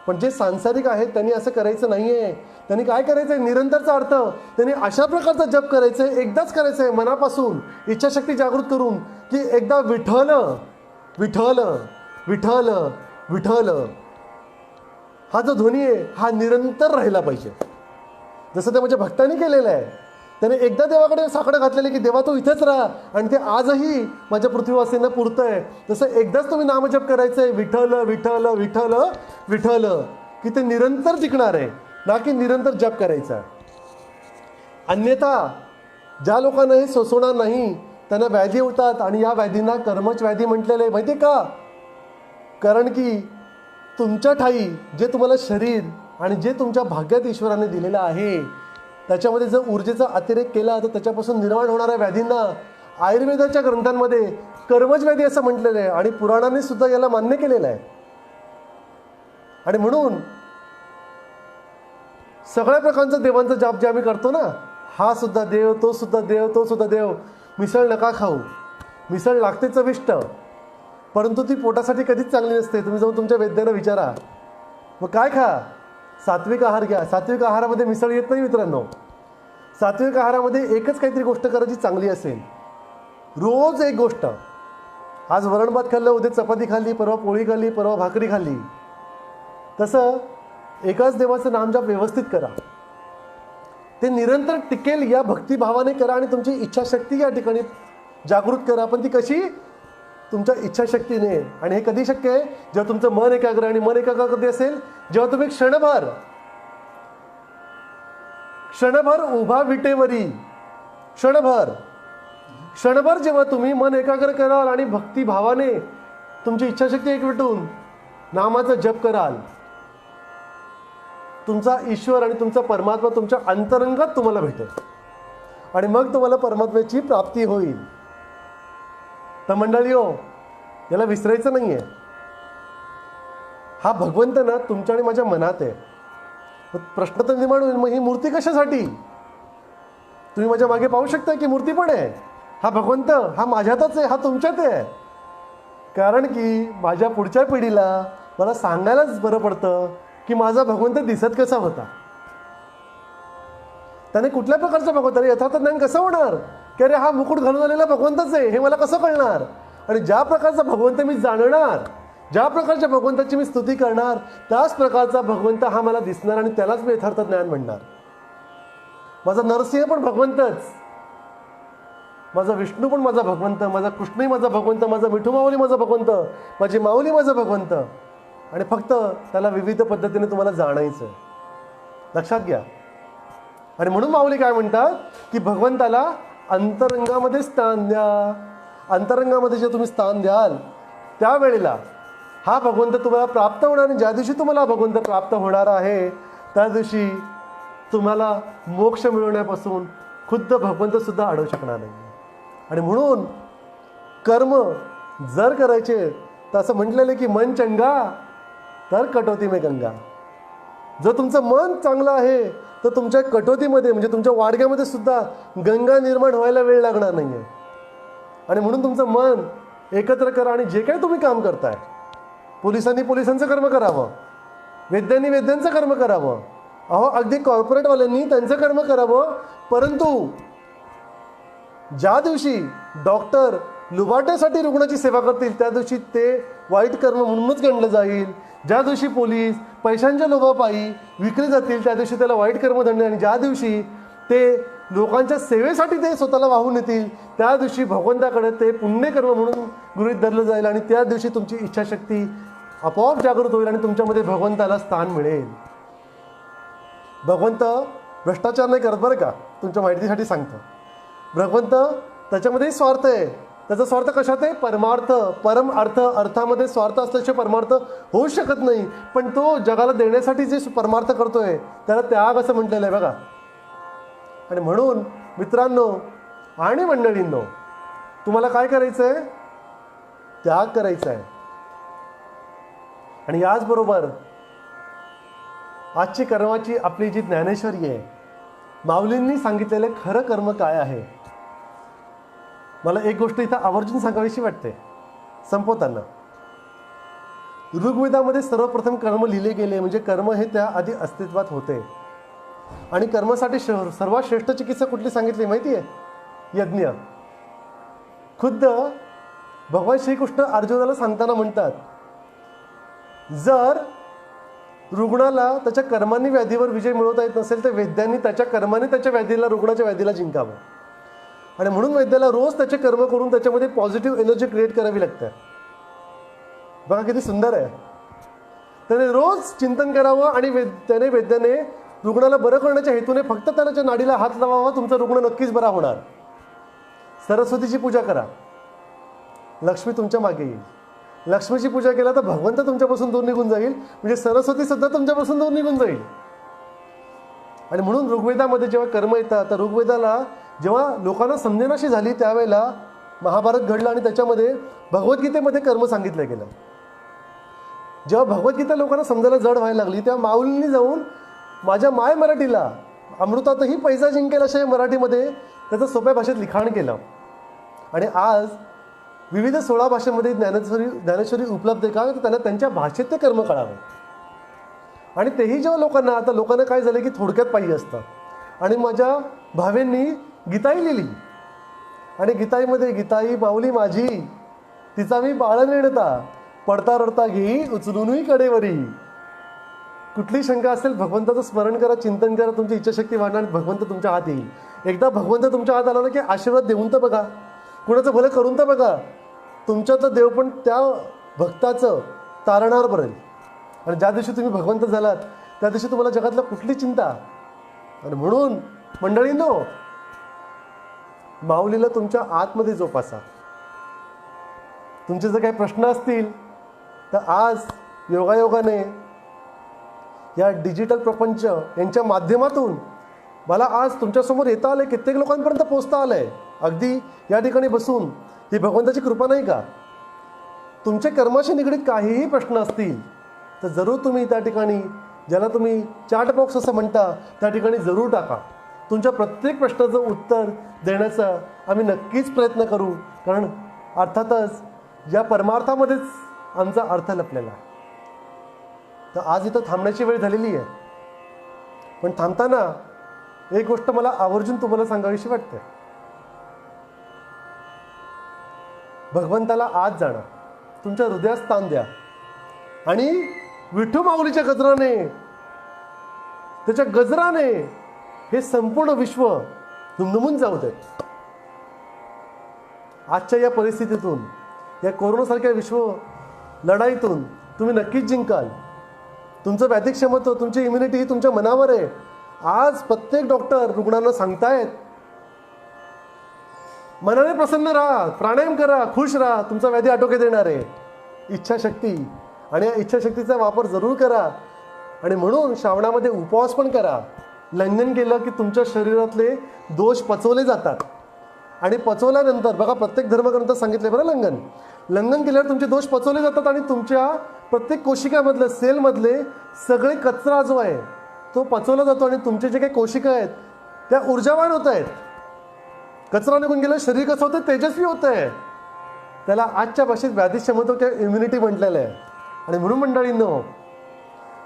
पण जे सांसारिक आहेत त्यांनी असं करायचं नाही आहे. त्यांनी काय करायचं आहे? निरंतरचा अर्थ त्यांनी अशा प्रकारचा जप करायचं आहे, एकदाच करायचं आहे मनापासून इच्छाशक्ती जागृत करून, की एकदा विठ्ठल विठ्ठल विठ्ठल विठ्ठल हा जो ध्वनी आहे हा निरंतर राहिला पाहिजे. जसं त्या माझ्या भक्तांनी केलेलं आहे. त्याने एकदा देवाकडे साकडं घातलेले की देवा तू इथेच राहा आणि ते आजही माझ्या पृथ्वीवासींना पुरतं आहे. तसं एकदाच तुम्ही नामजप करायचं आहे विठ्ठल विठ्ठल विठ्ठल विठ्ठल, की ते निरंतर टिकणार आहे, ना की निरंतर जप करायचा. अन्यथा ज्या लोकांना हे सोसवणार नाही त्यांना व्याधी होतात आणि या व्याधींना कर्मच व्याधी म्हटलेलं आहे. माहिती आहे का? कारण की तुमच्या ठाई जे तुम्हाला शरीर आणि जे तुमच्या भाग्यात ईश्वराने दिलेलं आहे त्याच्यामध्ये जर ऊर्जेचा अतिरेक केला तर त्याच्यापासून निर्माण होणाऱ्या व्याधींना आयुर्वेदाच्या ग्रंथांमध्ये कर्मज व्याधी असं म्हटलेलं आहे आणि पुराणांनी सुद्धा याला मान्य केलेलं आहे. आणि म्हणून सगळ्या प्रकारचं देवांचा जाप जे आम्ही करतो ना, हा सुद्धा देव, तो सुद्धा देव, तो सुद्धा देव. मिसळ नका खाऊ. मिसळ लागते चविष्ट, परंतु ती पोटासाठी कधीच चांगली नसते. तुम्ही जाऊन तुमच्या वैद्याला विचारा. मग काय खा? सात्विक आहार घ्या. सात्विक आहारामध्ये मिसळ येत नाही मित्रांनो. सात्विक आहारामध्ये एकच काहीतरी गोष्ट करायची चांगली असेल. रोज एक गोष्ट. आज वरण भात खाल्लं, उद्या चपाती खाल्ली, परवा पोळी खाल्ली, परवा भाकरी खाल्ली. तसं एकाच देवाचं नामजप व्यवस्थित करा. ते निरंतर टिकेल या भक्तिभावाने करा आणि तुमची इच्छाशक्ती या ठिकाणी जागृत करा. पण ती कशी? तुमच्या इच्छाशक्तीने. आणि हे कधी शक्य आहे? जेव्हा तुमचं मन एकाग्र. आणि मन एकाग्र कधी असेल? जेव्हा तुम्ही क्षणभर उभा विटेवरी, क्षणभर जेव्हा तुम्ही मन एकाग्र कराल आणि भक्तिभावाने तुमची इच्छाशक्ती एकवटून नामाचा जप कराल, तुमचा ईश्वर आणि तुमचा परमात्मा तुमच्या अंतरंगात तुम्हाला भेटेल आणि मग तुम्हाला परमात्म्याची प्राप्ती होईल. तर मंडळी हो, याला विसरायचं नाही आहे. हा भगवंत ना तुमच्या आणि माझ्या मनात आहे. प्रश्न तर निर्माण होईल, मग ही मूर्ती कशासाठी? तुम्ही माझ्या मागे पाहू शकता की मूर्ती पण आहे. हा भगवंत हा माझ्यातच आहे, हा तुमच्यात आहे. कारण की माझ्या पुढच्या पिढीला मला सांगायलाच बरं पडतं की माझा भगवंत दिसत कसा होता. त्याने कुठल्या प्रकारचा भगवंत, यथार्थ ज्ञान कसं होणार की अरे हा मुकुट घालून आलेला भगवंतच आहे हे मला कसं कळणार? आणि ज्या प्रकारचा भगवंत मी जाणणार, ज्या प्रकारच्या भगवंताची मी स्तुती करणार, त्याच प्रकारचा भगवंत हा मला दिसणार आणि त्यालाच मी यथार्थ ज्ञान म्हणणार. माझा नरसिंह पण भगवंतच, माझा विष्णू पण माझा भगवंत, माझा कृष्णही माझा भगवंत, माझा मिठू माऊली माझा भगवंत, माझी माऊली माझा भगवंत. आणि फक्त त्याला विविध पद्धतीने तुम्हाला जाणायचं, लक्षात घ्या. आणि म्हणून माऊली काय म्हणतात की भगवंताला अंतरंगामध्ये स्थान द्या. अंतरंगामध्ये जे तुम्ही स्थान द्याल त्यावेळेला हा भगवंत तुम्हाला प्राप्त होणार. आणि ज्या दिवशी तुम्हाला भगवंत प्राप्त होणार आहे त्या दिवशी तुम्हाला मोक्ष मिळवण्यापासून खुद्द भगवंत सुद्धा अडवू शकणार नाही. आणि म्हणून कर्म जर करायचे तर असं म्हटलेलं की मन चंगा तर कटोती में गंगा. जर तुमचं मन चांगलं आहे तर तुमच्या कटोतीमध्ये म्हणजे तुमच्या वाडग्यामध्ये सुद्धा गंगा निर्माण व्हायला वेळ लागणार नाही आहे. आणि म्हणून तुमचं मन एकत्र करा आणि जे काही तुम्ही काम करताय, पोलिसांनी पोलिसांचं कर्म करावं, वैद्यांनी वैद्यांचं कर्म करावं, अहो अगदी कॉर्पोरेटवाल्यांनी त्यांचं कर्म करावं. परंतु ज्या दिवशी डॉक्टर लुबाट्यासाठी रुग्णाची सेवा करतील त्या दिवशी ते वाईट कर्म म्हणूनच गणलं जाईल. ज्या दिवशी पोलीस पैशांच्या लोभापायी विकले जातील त्या दिवशी त्याला वाईट कर्म दंड. आणि ज्या दिवशी ते लोकांच्या सेवेसाठी ते स्वतःला वाहून येतील त्या दिवशी भगवंताकडे ते पुण्यकर्म म्हणून गृहीत धरलं जाईल. आणि त्या दिवशी तुमची इच्छाशक्ती आपोआप जागृत होईल आणि तुमच्यामध्ये भगवंताला स्थान मिळेल. भगवंत भ्रष्टाचार नाही करत बरं का, तुमच्या माहितीसाठी सांगतो. भगवंत त्याच्यामध्येही स्वार्थ आहे. त्याचा स्वार्थ कशात आहे? परमार्थ, परम अर्थ. अर्थामध्ये स्वार्थ असल्याशिवाय परमार्थ होऊ शकत नाही. पण तो जगाला देण्यासाठी जे परमार्थ करतोय त्याला त्याग असं म्हटलेलं आहे बघा. आणि म्हणून मित्रांनो आणि मंडळींनो, तुम्हाला काय करायचं आहे? त्याग करायचा आहे. आणि याचबरोबर आजची कर्माची आपली जी ज्ञानेश्वरी आहे, माऊलींनी सांगितलेलं खरं कर्म काय आहे. मला एक गोष्ट इथं आवर्जून सांगावीशी वाटते संपवताना. ऋग्वेदामध्ये सर्वप्रथम कर्म लिहिले गेले, म्हणजे कर्म हे त्या आधी अस्तित्वात होते. आणि कर्मासाठी सर्वात श्रेष्ठ चिकित्सा कुठली सांगितली माहिती आहे? यज्ञ. खुद्द भगवान श्रीकृष्ण अर्जुनाला सांगताना म्हणतात, जर रुग्णाला त्याच्या कर्मांनी व्याधीवर विजय मिळवता येत नसेल तर वैद्यांनी त्याच्या कर्माने त्याच्या व्याधीला, रुग्णाच्या व्याधीला जिंकावं. आणि म्हणून वैद्याला रोज त्याचे कर्म करून त्याच्यामध्ये पॉझिटिव्ह एनर्जी क्रिएट करावी लागते. बघा किती सुंदर आहे. त्याने रोज चिंतन करावं आणि वैद्याने रुग्णाला बरं करण्याच्या हेतूने फक्त त्याच्या नाडीला हात लावावा. तुमचा रुग्ण नक्कीच बरा होणार. सरस्वतीची पूजा करा, लक्ष्मी तुमच्या मागे येईल. लक्ष्मीची पूजा केला तर भगवंत तुमच्यापासून दूर निघून जाईल, म्हणजे सरस्वती सुद्धा तुमच्यापासून दूर निघून जाईल. आणि म्हणून ऋग्वेदामध्ये जेव्हा कर्म येतात तर ऋग्वेदाला जेव्हा लोकांना समजेनाशी झाली त्यावेळेला महाभारत घडलं आणि त्याच्यामध्ये भगवद्गीतेमध्ये कर्म सांगितलं गेलं. जेव्हा भगवद्गीता लोकांना समजायला जड व्हायला लागली तेव्हा माऊलींनी जाऊन माझ्या माय मराठीला अमृतातही पैसा जिंकेल अशा मराठीमध्ये त्याचं सोप्या भाषेत लिखाण केलं. आणि आज विविध 16 भाषेमध्ये ज्ञानेश्वरी उपलब्ध आहे. का तर त्यांना त्यांच्या भाषेत ते कर्म कळावे. आणि तेही जेव्हा लोकांना काय झालं की थोडक्यात पाहिजे असतं. आणि माझ्या भावेंनी गीताई लिहिली. आणि गीताईमध्ये गीताई माऊली माझी, तिचा मी बाळ नेणता, पडता रडता घेई उचलूनही कडेवरी. कुठली शंका असेल भगवंताचं स्मरण करा, चिंतन करा, तुमची इच्छाशक्ती वाढणार आणि भगवंत तुमच्या हात येईल. एकदा भगवंत तुमच्या हात आला ना की आशीर्वाद देऊन तर बघा, कुणाचं भलं करून तर बघा. तुमच्यातलं देव पण त्या भक्ताचं तारणावर बरेल. आणि ज्या दिवशी तुम्ही भगवंत झालात त्या दिवशी तुम्हाला जगातलं कुठली चिंता. आणि म्हणून मंडळींनो, माऊलीला तुमच्या आतमध्ये जोपासा. तुमचे जर काही प्रश्न असतील तर आज योगायोगाने या डिजिटल प्रपंच यांच्या माध्यमातून मला आज तुमच्यासमोर येता आलं, कित्येक लोकांपर्यंत पोहोचता आलं आहे. अगदी या ठिकाणी बसून. ही भगवंताची कृपा नाही का? तुमच्या कर्माशी निगडीत काहीही प्रश्न असतील तर जरूर तुम्ही त्या ठिकाणी, ज्याला तुम्ही चॅट बॉक्स असं म्हणता, त्या ठिकाणी जरूर टाका. तुमच्या प्रत्येक प्रश्नाचं उत्तर देण्याचा आम्ही नक्कीच प्रयत्न करू. कारण अर्थातच या परमार्थामध्येच आमचा अर्थ लपलेला आहे. तर आज इथं थांबण्याची वेळ झालेली आहे. पण थांबताना एक गोष्ट मला आवर्जून तुम्हाला सांगावीशी वाटते. भगवंताला आज जाणा, तुमच्या हृदयात स्थान द्या आणि विठू माऊलीच्या गजराने, त्याच्या गजराने हे संपूर्ण विश्व दुमदुमून जाऊ दे. आजच्या या परिस्थितीतून, या कोरोनासारख्या विश्व लढाईतून तुम्ही नक्कीच जिंकाल. तुमचं व्याधिक क्षमता, तुमची इम्युनिटी ही तुमच्या मनावर आहे. आज प्रत्येक डॉक्टर रुग्णांना सांगतायत मनाने प्रसन्न राहा, प्राणायाम करा, खुश राहा, तुमचा व्याधी आटोक्यात येणार आहे. इच्छाशक्ती, आणि या इच्छाशक्तीचा वापर जरूर करा. आणि म्हणून श्रावणामध्ये उपवास पण करा. लंघन केलं की तुमच्या शरीरातले दोष पचवले जातात. आणि पचवल्यानंतर बघा, प्रत्येक धर्मग्रंथात सांगितले बरं, लंघन केल्यावर तुमचे दोष पचवले जातात आणि तुमच्या प्रत्येक कोशिकामधले, सेलमधले सगळे कचरा जो आहे तो पचवला जातो आणि तुमचे जे काही कोशिका आहेत त्या ऊर्जावान होत आहेत. कचरा निघून गेलं, शरीर कसं होतं? तेजस्वी होतं आहे. त्याला आजच्या भाषेत व्याधी क्षमता किंवा इम्युनिटी म्हटलेलं आहे. आणि म्हणून मंडळींनो,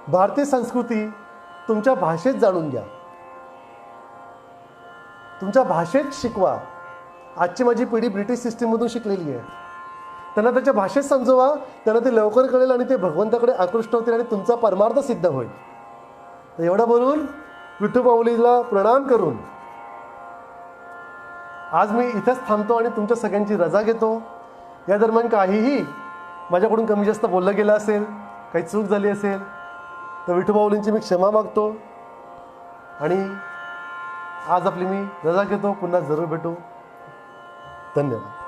भारतीय संस्कृती तुमच्या भाषेत जाणून घ्या, तुमच्या भाषेत शिकवा. आजची माझी पिढी ब्रिटिश सिस्टीममधून शिकलेली आहे. त्यांना त्याच्या भाषेत समजवा, त्यांना ते लवकर कळेल आणि ते भगवंताकडे आकृष्ट होतील आणि तुमचा परमार्थ सिद्ध होईल. एवढं बोलून विठू माऊलीला प्रणाम करून आज मी इथेच थांबतो आणि तुमच्या सगळ्यांची रजा घेतो. या दरम्यान काहीही माझ्याकडून कमी जास्त बोललं गेलं असेल, काही चूक झाली असेल तर विठू माऊलींची मी क्षमा मागतो. आणि आज आपली मी रजा घेतो. पुन्हा जरूर भेटू. धन्यवाद.